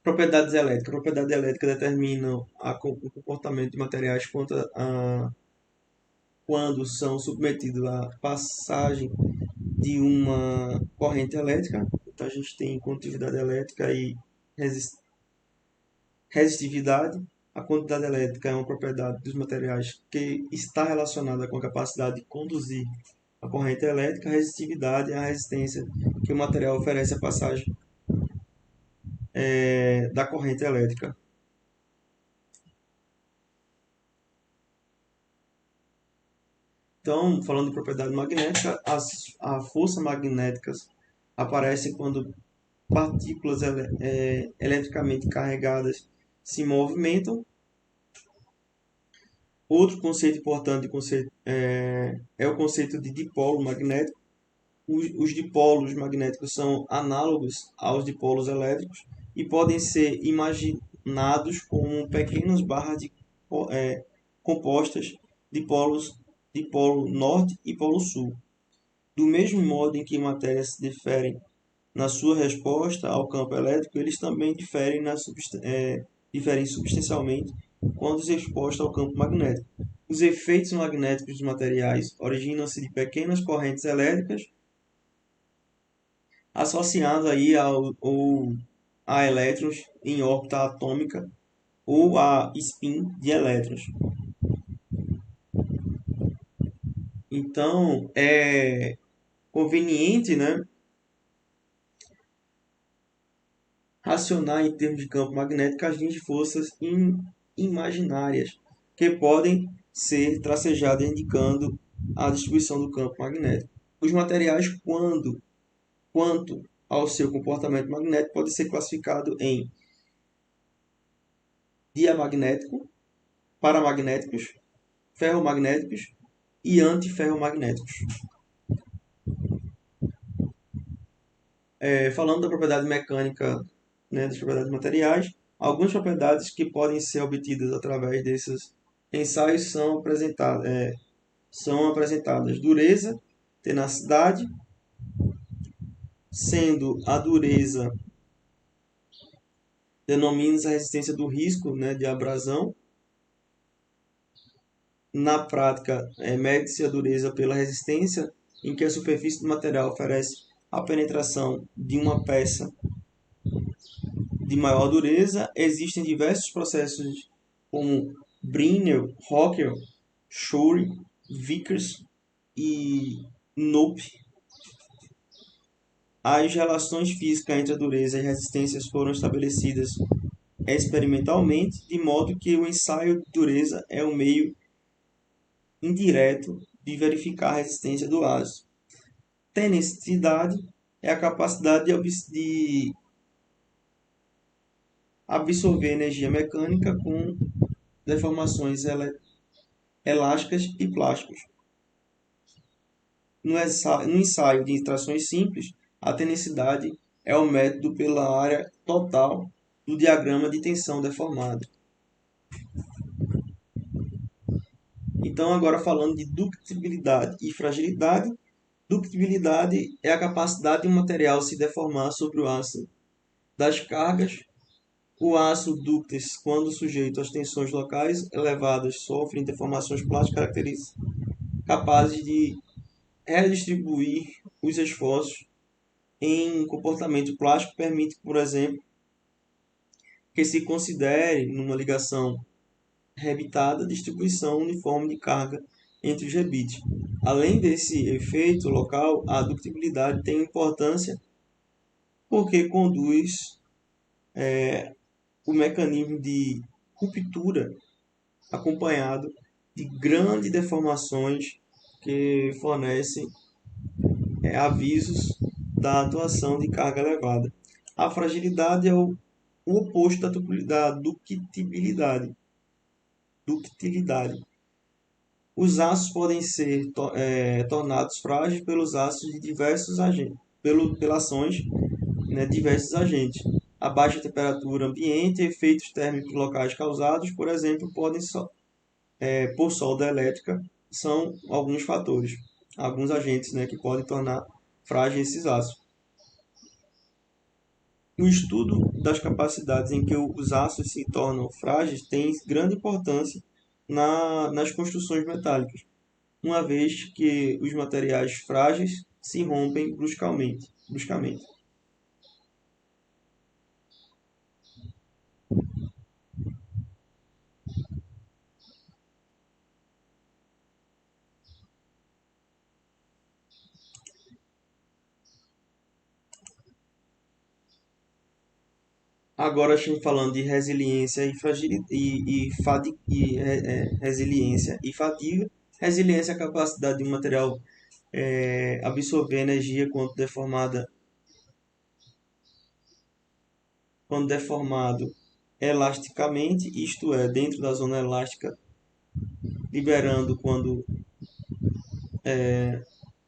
Propriedades elétricas. A propriedade elétrica determina o comportamento de materiais quando são submetidos à passagem de uma corrente elétrica. Então, a gente tem condutividade elétrica e resistividade. A condutividade elétrica é uma propriedade dos materiais que está relacionada com a capacidade de conduzir a corrente elétrica. A resistividade é a resistência que o material oferece à passagem da corrente elétrica. Então, falando de propriedade magnética, a força magnética aparece quando partículas eletricamente carregadas se movimentam. Outro conceito importante é o conceito de dipolo magnético. Os dipolos magnéticos são análogos aos dipolos elétricos e podem ser imaginados como pequenas barras compostas de polo norte e polo sul. Do mesmo modo em que matérias se diferem na sua resposta ao campo elétrico, eles também diferem substancialmente quando expostos ao campo magnético. Os efeitos magnéticos dos materiais originam-se de pequenas correntes elétricas associadas aí a elétrons em órbita atômica ou a spin de elétrons. Então, é conveniente, né, racionar em termos de campo magnético as linhas de forças imaginárias que podem ser tracejadas indicando a distribuição do campo magnético. Os materiais, quanto ao seu comportamento magnético, podem ser classificados em diamagnético, paramagnéticos, ferromagnéticos e antiferromagnéticos. Falando da propriedade mecânica, né, das propriedades materiais, algumas propriedades que podem ser obtidas através desses ensaios são apresentadas dureza, tenacidade, sendo a dureza denomina-se a resistência do risco, né, de abrasão. Na prática, mede-se a dureza pela resistência em que a superfície do material oferece a penetração de uma peça de maior dureza. Existem diversos processos como Brinell, Rockwell, Shore, Vickers e Knoop. As relações físicas entre a dureza e resistências foram estabelecidas experimentalmente, de modo que o ensaio de dureza é um meio indireto de verificar a resistência do aço. Tenacidade é a capacidade de absorver energia mecânica com deformações elásticas e plásticas. No ensaio de trações simples, a tenacidade é o método pela área total do diagrama de tensão deformada. Então, agora falando de ductibilidade e fragilidade. Ductibilidade é a capacidade de um material se deformar sobre o aço das cargas. O aço dúctil, quando sujeito às tensões locais elevadas, sofre deformações plásticas características capazes de redistribuir os esforços em comportamento plástico. Permite, por exemplo, que se considere, numa ligação rebitada, distribuição uniforme de carga entre os rebites. Além desse efeito local, a ductibilidade tem importância porque conduz o mecanismo de ruptura acompanhado de grandes deformações que fornecem avisos da atuação de carga elevada. A fragilidade é o oposto da ductilidade. Os aços podem ser tornados frágeis pelos aços de diversos agentes, pelas ações, né, de diversos agentes. A baixa temperatura ambiente e efeitos térmicos locais causados, por exemplo, por solda elétrica, são alguns fatores, alguns agentes, né, que podem tornar frágeis esses aços. O estudo das capacidades em que os aços se tornam frágeis tem grande importância nas construções metálicas, uma vez que os materiais frágeis se rompem bruscamente. Agora estamos falando de resiliência e resiliência e fadiga. Resiliência é a capacidade de um material absorver energia quando deformado elasticamente, isto é, dentro da zona elástica, liberando quando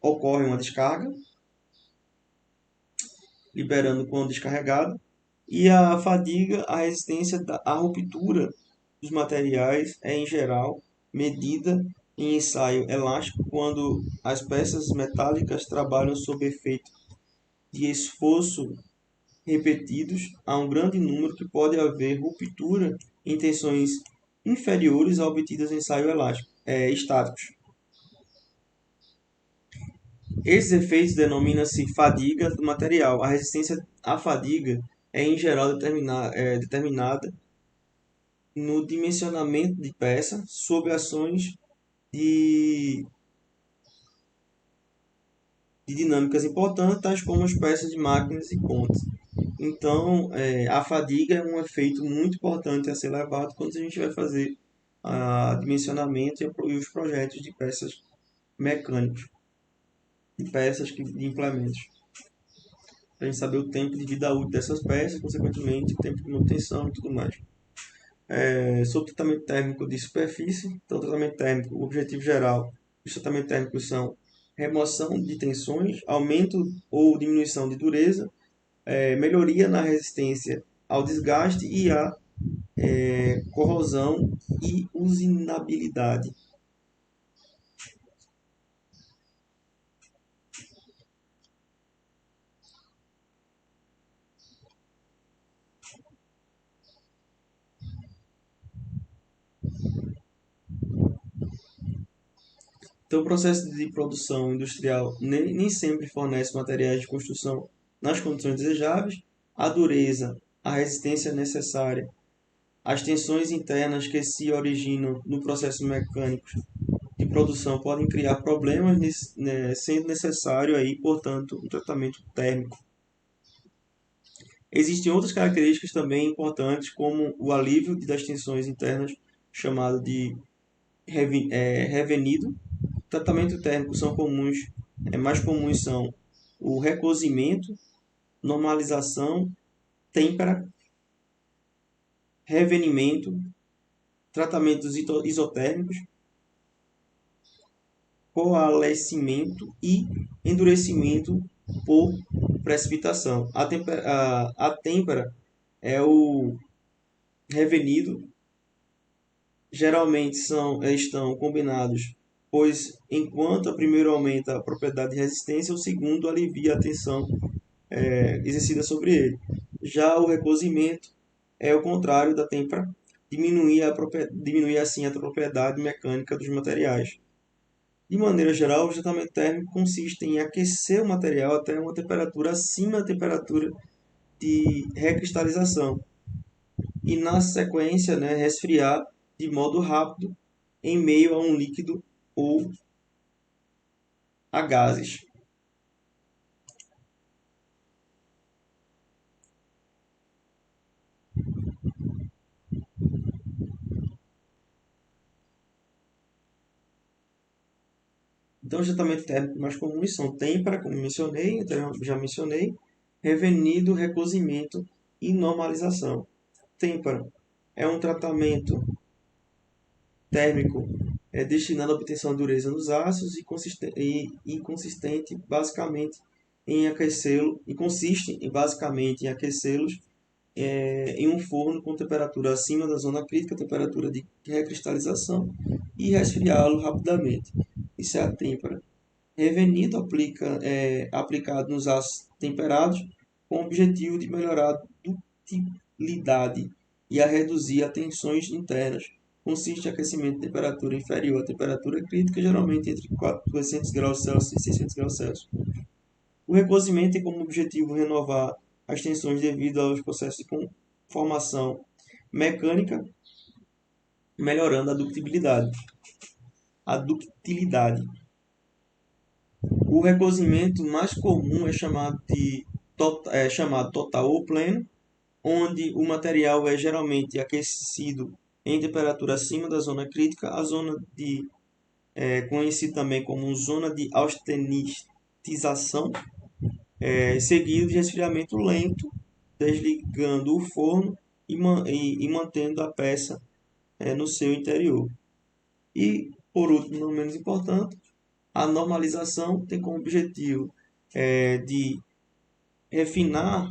ocorre uma descarga, liberando quando descarregado, e a fadiga, a resistência à ruptura dos materiais é, em geral, medida em ensaio elástico quando as peças metálicas trabalham sob efeito de esforço repetidos a um grande número que pode haver ruptura em tensões inferiores a obtidas em ensaio estáticos. Esses efeitos denominam-se fadiga do material. A resistência à fadiga é, em geral, determinada no dimensionamento de peça sob ações de, de dinâmicas importantes, tais como as peças de máquinas e pontes. Então, a fadiga é um efeito muito importante a ser levado quando a gente vai fazer dimensionamento e os projetos de peças mecânicos, de implementos. Para a gente saber o tempo de vida útil dessas peças, consequentemente, o tempo de manutenção e tudo mais. Sobre o tratamento térmico de superfície, então, o tratamento térmico, o objetivo geral dos tratamentos térmicos são remoção de tensões, aumento ou diminuição de dureza, melhoria na resistência ao desgaste e à corrosão e usinabilidade. Então, o processo de produção industrial nem sempre fornece materiais de construção nas condições desejáveis. A dureza, a resistência necessária, as tensões internas que se originam no processo mecânico de produção podem criar problemas, sendo necessário aí, portanto, um tratamento térmico. Existem outras características também importantes, como o alívio das tensões internas, chamado de revenido. Tratamento térmico são comuns, mais comuns são o recozimento, normalização, têmpera, revenimento, tratamentos isotérmicos, coalescimento e endurecimento por precipitação. A têmpera é o revenido, geralmente estão combinados, pois enquanto o primeiro aumenta a propriedade de resistência, o segundo alivia a tensão exercida sobre ele. Já o recozimento é o contrário da têmpera, diminui assim a propriedade mecânica dos materiais. De maneira geral, o tratamento térmico consiste em aquecer o material até uma temperatura acima da temperatura de recristalização e, na sequência, resfriar de modo rápido em meio a um líquido ou a gases. Então, os tratamentos térmicos mais comuns são têmpera, como já mencionei, revenido, recozimento e normalização. Têmpera é um tratamento térmico destinado à obtenção de dureza nos ácidos e consiste basicamente em aquecê-los em um forno com temperatura acima da zona crítica, temperatura de recristalização, e resfriá-lo rapidamente. Isso é a têmpera. Revenido aplicado nos ácidos temperados com o objetivo de melhorar a ductilidade e a reduzir as tensões internas. Consiste em aquecimento de temperatura inferior à temperatura crítica, geralmente entre 400 graus Celsius e 600 graus Celsius. O recozimento tem como objetivo renovar as tensões devido aos processos de conformação mecânica, melhorando a ductilidade. O recozimento mais comum é chamado total ou pleno, onde o material é geralmente aquecido em temperatura acima da zona crítica. A zona de conhecido também como zona de austenitização, seguido de resfriamento lento, desligando o forno e mantendo a peça no seu interior. E, por último, não menos importante, a normalização tem como objetivo de refinar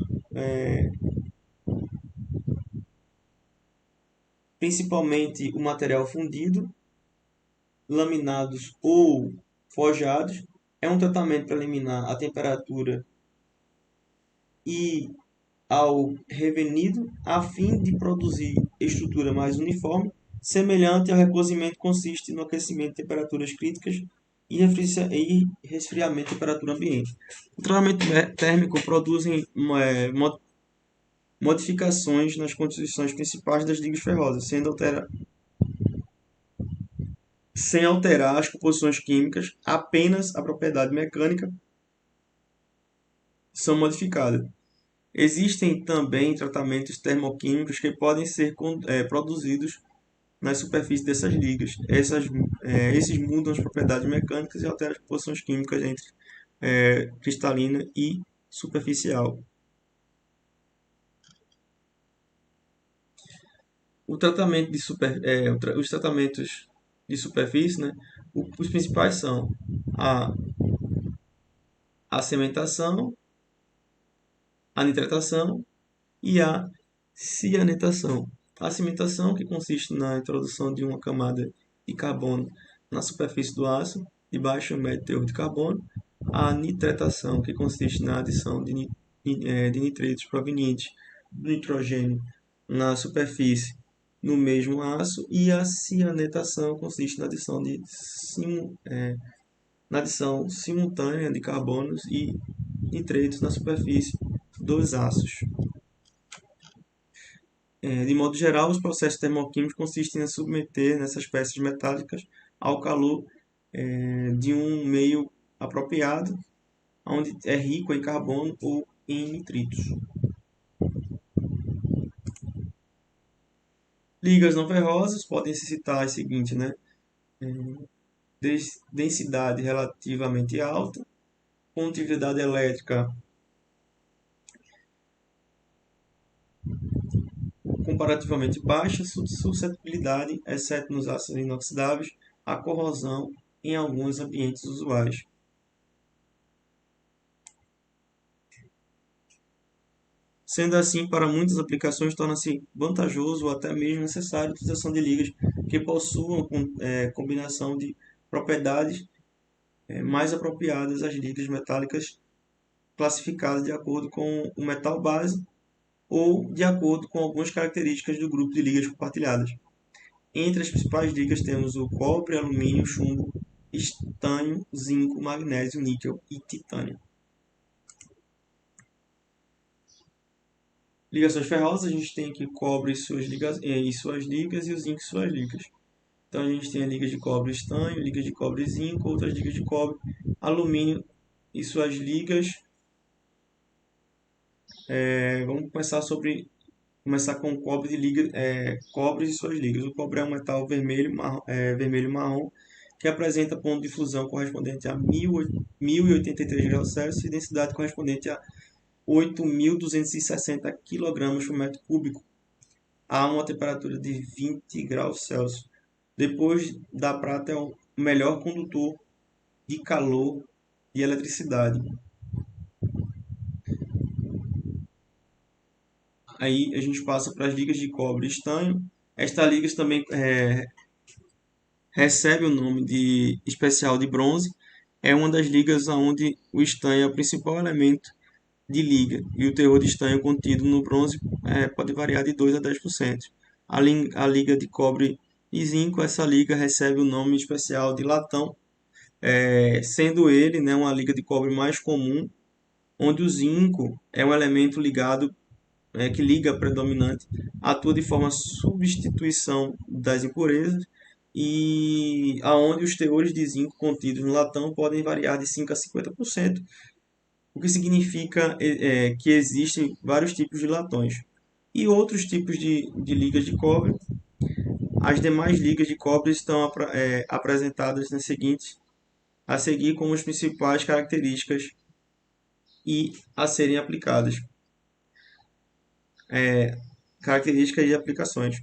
principalmente o material fundido, laminados ou forjados. É um tratamento para eliminar a temperatura e ao revenido, a fim de produzir estrutura mais uniforme, semelhante ao recozimento que consiste no aquecimento de temperaturas críticas e resfriamento de temperatura ambiente. O tratamento térmico produz modificações nas constituições principais das ligas ferrosas, sem alterar as composições químicas, apenas a propriedade mecânica são modificadas. Existem também tratamentos termoquímicos que podem ser produzidos nas superfícies dessas ligas. Esses mudam as propriedades mecânicas e alteram as composições químicas entre cristalina e superficial. Os tratamentos de superfície, né? Os principais são a cementação, a nitratação e a cianetação. A cimentação, que consiste na introdução de uma camada de carbono na superfície do aço de baixo ou médio teor de carbono. A nitratação, que consiste na adição de nitritos provenientes do nitrogênio na superfície no mesmo aço. E a cianetação consiste na adição simultânea de carbonos e nitritos na superfície dos aços. De modo geral, os processos termoquímicos consistem em submeter essas peças metálicas ao calor de um meio apropriado, onde é rico em carbono ou em nitritos. Ligas não ferrosas podem se citar as seguintes, né? Densidade relativamente alta, condutividade elétrica comparativamente baixa, suscetibilidade, exceto nos ácidos inoxidáveis, à corrosão em alguns ambientes usuais. Sendo assim, para muitas aplicações, torna-se vantajoso ou até mesmo necessário a utilização de ligas que possuam combinação de propriedades mais apropriadas às ligas metálicas classificadas de acordo com o metal base ou de acordo com algumas características do grupo de ligas compartilhadas. Entre as principais ligas temos o cobre, alumínio, chumbo, estânio, zinco, magnésio, níquel e titânio. Ligações ferrosas, a gente tem aqui cobre e suas ligas e o zinco e suas ligas. Então a gente tem a liga de cobre estânio, liga de cobre zinco, outras ligas de cobre, alumínio e suas ligas. Vamos começar com o cobre cobre e suas ligas. O cobre é um metal vermelho marrom que apresenta ponto de fusão correspondente a 1083 graus Celsius e densidade correspondente a 8.260 kg por metro cúbico a uma temperatura de 20 graus Celsius. Depois da prata, é o melhor condutor de calor e eletricidade. Aí a gente passa para as ligas de cobre e estanho. Estas ligas também recebe o nome de especial de bronze. É uma das ligas onde o estanho é o principal elemento de liga, e o teor de estanho contido no bronze pode variar de 2 a 10%. A liga de cobre e zinco, essa liga recebe o nome especial de latão, sendo ele, né, uma liga de cobre mais comum, onde o zinco é um elemento ligado que liga predominante, atua de forma substituição das impurezas e aonde os teores de zinco contidos no latão podem variar de 5 a 50%, o que significa que existem vários tipos de latões. E outros tipos de ligas de cobre As demais ligas de cobre estão apresentadas nas seguintes, a seguir como as principais características e a serem aplicadas. Características e aplicações.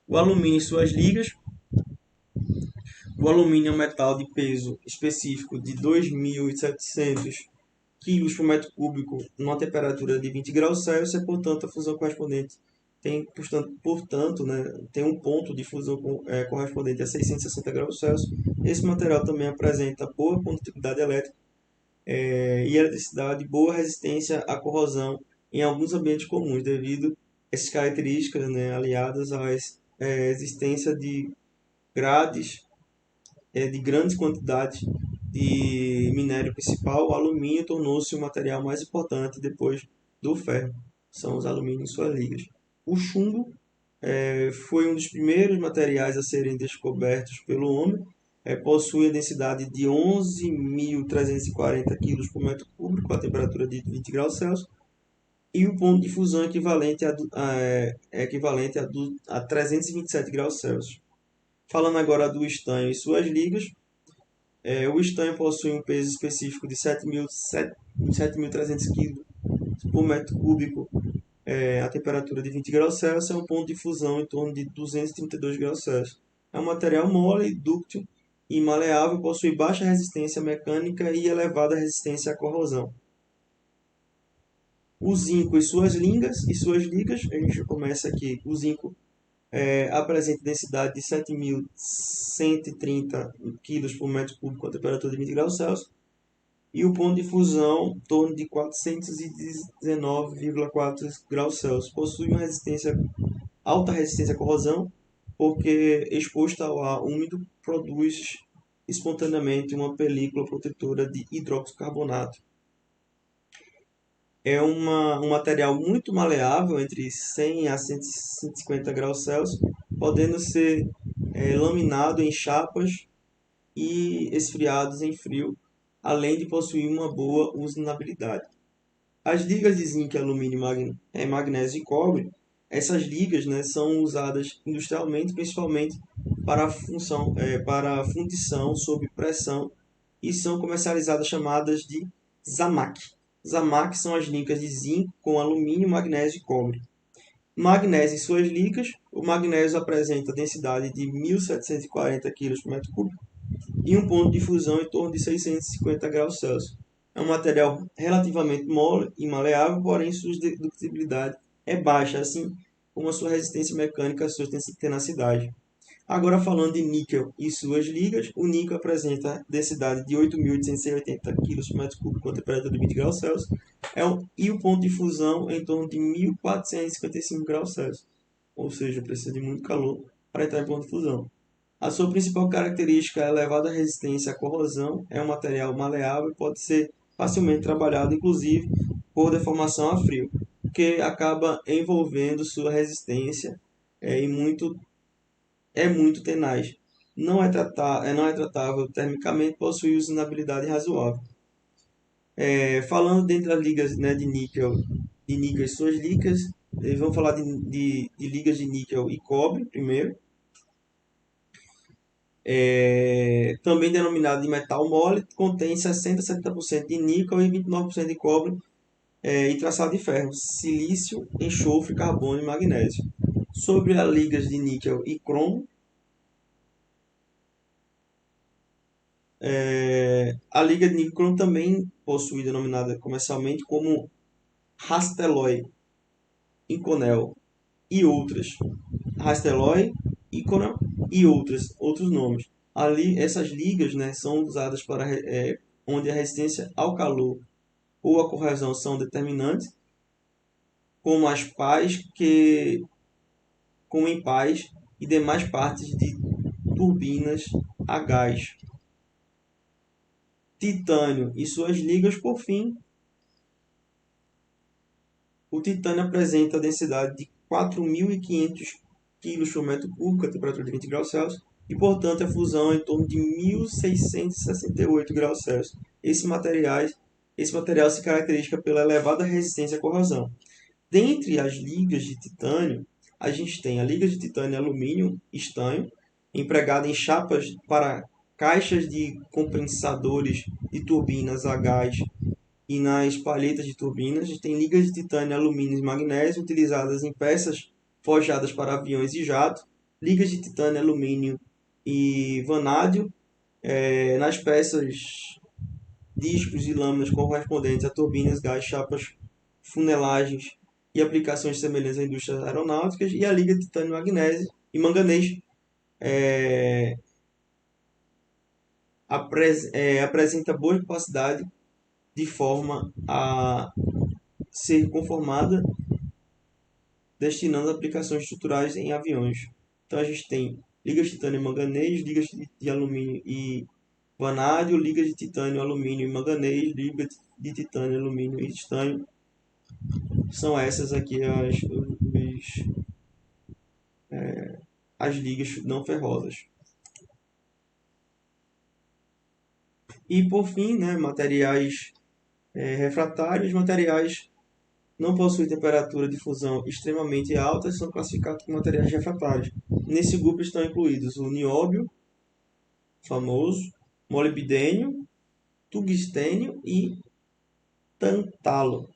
O alumínio e suas ligas. O alumínio é um metal de peso específico de 2.700 kg por metro cúbico numa temperatura de 20 graus Celsius e, portanto, a fusão correspondente tem um ponto de fusão correspondente a 660 graus Celsius. Esse material também apresenta boa condutividade elétrica e eletricidade, boa resistência à corrosão em alguns ambientes comuns, devido a essas características, né, aliadas à existência de grades de grandes quantidades de minério principal. O alumínio tornou-se o material mais importante depois do ferro. São os alumínios em suas ligas. O chumbo foi um dos primeiros materiais a serem descobertos pelo homem. Possui a densidade de 11.340 kg por metro cúbico, a temperatura de 20 graus Celsius, e o ponto de fusão equivalente a 327 graus Celsius. Falando agora do estanho e suas ligas, o estanho possui um peso específico de 7.300 kg por metro cúbico, a temperatura de 20 graus Celsius, é um ponto de fusão em torno de 232 graus Celsius. É um material mole, dúctil e maleável, possui baixa resistência mecânica e elevada resistência à corrosão. O zinco e suas ligas, a gente começa aqui. O zinco apresenta densidade de 7.130 kg por metro cúbico com a temperatura de 20 graus Celsius e o ponto de fusão em torno de 419,4 graus Celsius. Possui uma alta resistência à corrosão, porque exposto ao ar úmido produz espontaneamente uma película protetora de hidroxicarbonato. É um material muito maleável, entre 100 a 150 graus Celsius, podendo ser laminado em chapas e esfriados em frio, além de possuir uma boa usinabilidade. As ligas de zinco, alumínio, magnésio e cobre, essas ligas, né, são usadas industrialmente, principalmente para a fundição sob pressão, e são comercializadas chamadas de ZAMAC. ZAMAC são as ligas de zinco com alumínio, magnésio e cobre. Magnésio e suas ligas. O magnésio apresenta densidade de 1.740 kg por metro cúbico e um ponto de fusão em torno de 650 graus Celsius. É um material relativamente mole e maleável, porém sua ductibilidade é baixa, assim como a sua resistência mecânica e a sua tenacidade. Agora, falando de níquel e suas ligas, o níquel apresenta densidade de 8.880 kg por metro cúbico com temperatura de 20 graus Celsius e o ponto de fusão em torno de 1.455 graus Celsius, ou seja, precisa de muito calor para entrar em ponto de fusão. A sua principal característica é a elevada resistência à corrosão, é um material maleável e pode ser facilmente trabalhado, inclusive por deformação a frio, que acaba envolvendo sua resistência e é muito tenaz. Não é tratável termicamente, possui usinabilidade razoável. Falando dentro das ligas, né, de níquel e suas ligas, vamos falar de ligas de níquel e cobre primeiro. Também denominado de metal mole, contém 60 a 70% de níquel e 29% de cobre e traçado de ferro, silício, enxofre, carbono e magnésio. Sobre as ligas de níquel e cromo, a liga de níquel e cromo também possui denominada comercialmente como Hastelloy, Inconel e outras. Hastelloy, Inconel e outros nomes. Essas ligas, né, são usadas para onde a resistência ao calor ou a corrosão são determinantes, como as pás em pás e demais partes de turbinas a gás. Titânio e suas ligas, por fim. O titânio apresenta a densidade de 4.500 kg por metro cúbico, a temperatura de 20 graus Celsius, e, portanto, a fusão é em torno de 1.668 graus Celsius. Esse material se caracteriza pela elevada resistência à corrosão. Dentre as ligas de titânio, a gente tem a liga de titânio e alumínio estanho, empregada em chapas para caixas de compensadores de turbinas a gás e nas palhetas de turbinas. A gente tem ligas de titânio, alumínio e magnésio utilizadas em peças forjadas para aviões e jato, ligas de titânio, alumínio e vanádio nas peças, discos e lâminas correspondentes a turbinas, gás, chapas, funelagens e aplicações semelhantes a indústrias aeronáuticas, e a liga de titânio, magnésio e manganês apresenta boa capacidade de forma a ser conformada, destinando a aplicações estruturais em aviões. Então a gente tem ligas de titânio e manganês, ligas de alumínio e vanádio, ligas de titânio, alumínio e manganês, ligas de titânio, alumínio e estanho. São essas aqui as ligas não ferrosas. E por fim, né, materiais refratários, materiais não possuem temperatura de fusão extremamente alta, são classificados como materiais refratários. Nesse grupo estão incluídos o nióbio, famoso, molibdênio, tungstênio e tântalo.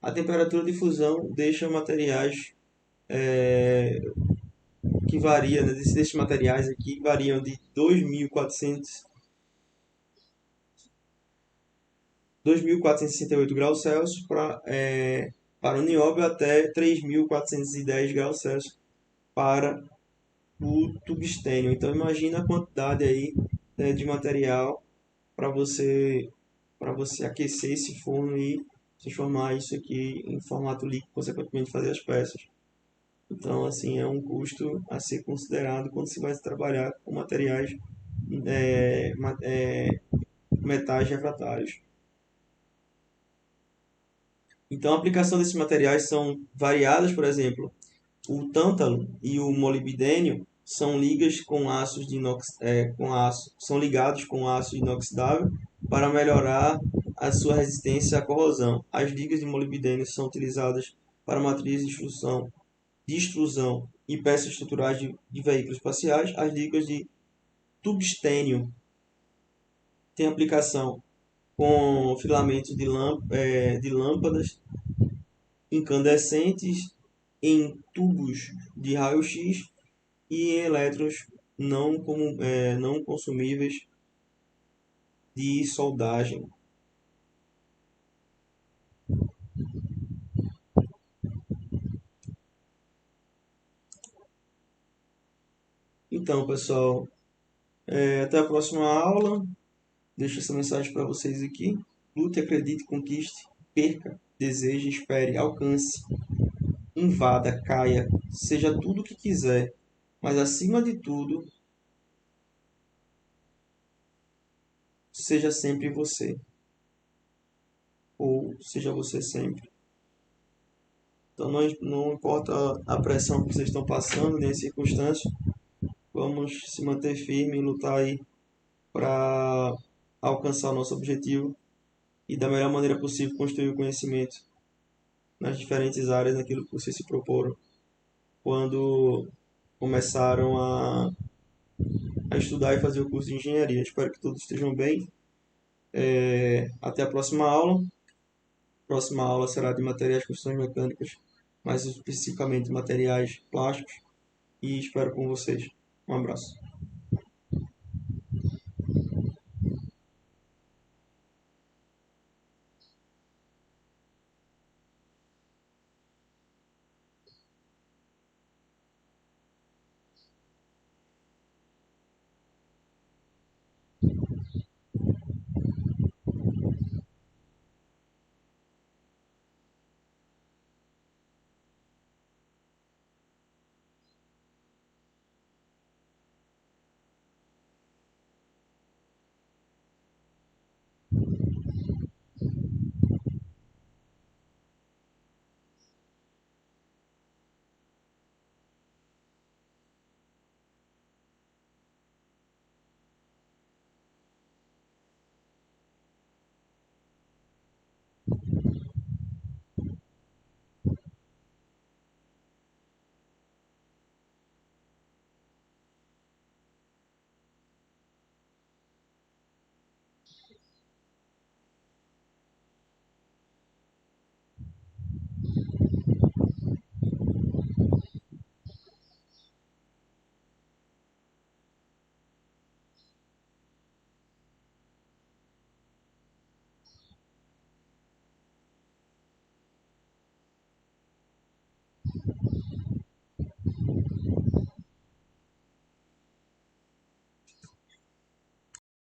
A temperatura de fusão deixa materiais que variam, né, desses materiais aqui variam de 2.468 graus Celsius para o nióbio até 3.410 graus Celsius para o tungstênio. Então imagina a quantidade aí, né, de material para você aquecer esse forno e transformar isso aqui em formato líquido, consequentemente fazer as peças. Então, assim, é um custo a ser considerado quando se vai trabalhar com materiais, metais refratários. Então, a aplicação desses materiais são variadas, por exemplo, o tântalo e o molibdênio são ligas com aços de são ligados com aço inoxidável para melhorar a sua resistência à corrosão. As ligas de molibdênio são utilizadas para matriz de extrusão e peças estruturais de veículos espaciais. As ligas de tungstênio têm aplicação com filamentos de lâmpadas incandescentes em tubos de raio-x e em elétrons não consumíveis de soldagem. Então, pessoal, até a próxima aula. Deixo essa mensagem para vocês aqui. Lute, acredite, conquiste, perca, deseje, espere, alcance, invada, caia, seja tudo o que quiser, mas acima de tudo, seja sempre você, ou seja você sempre. Então não importa a pressão que vocês estão passando, nem as circunstâncias, vamos se manter firme e lutar aí para alcançar o nosso objetivo e da melhor maneira possível construir o conhecimento nas diferentes áreas daquilo que vocês se proporam quando começaram a estudar e fazer o curso de engenharia. Espero que todos estejam bem. Até a próxima aula. A próxima aula será de materiais de construções mecânicas, mais especificamente materiais plásticos, e espero com vocês. Um abraço.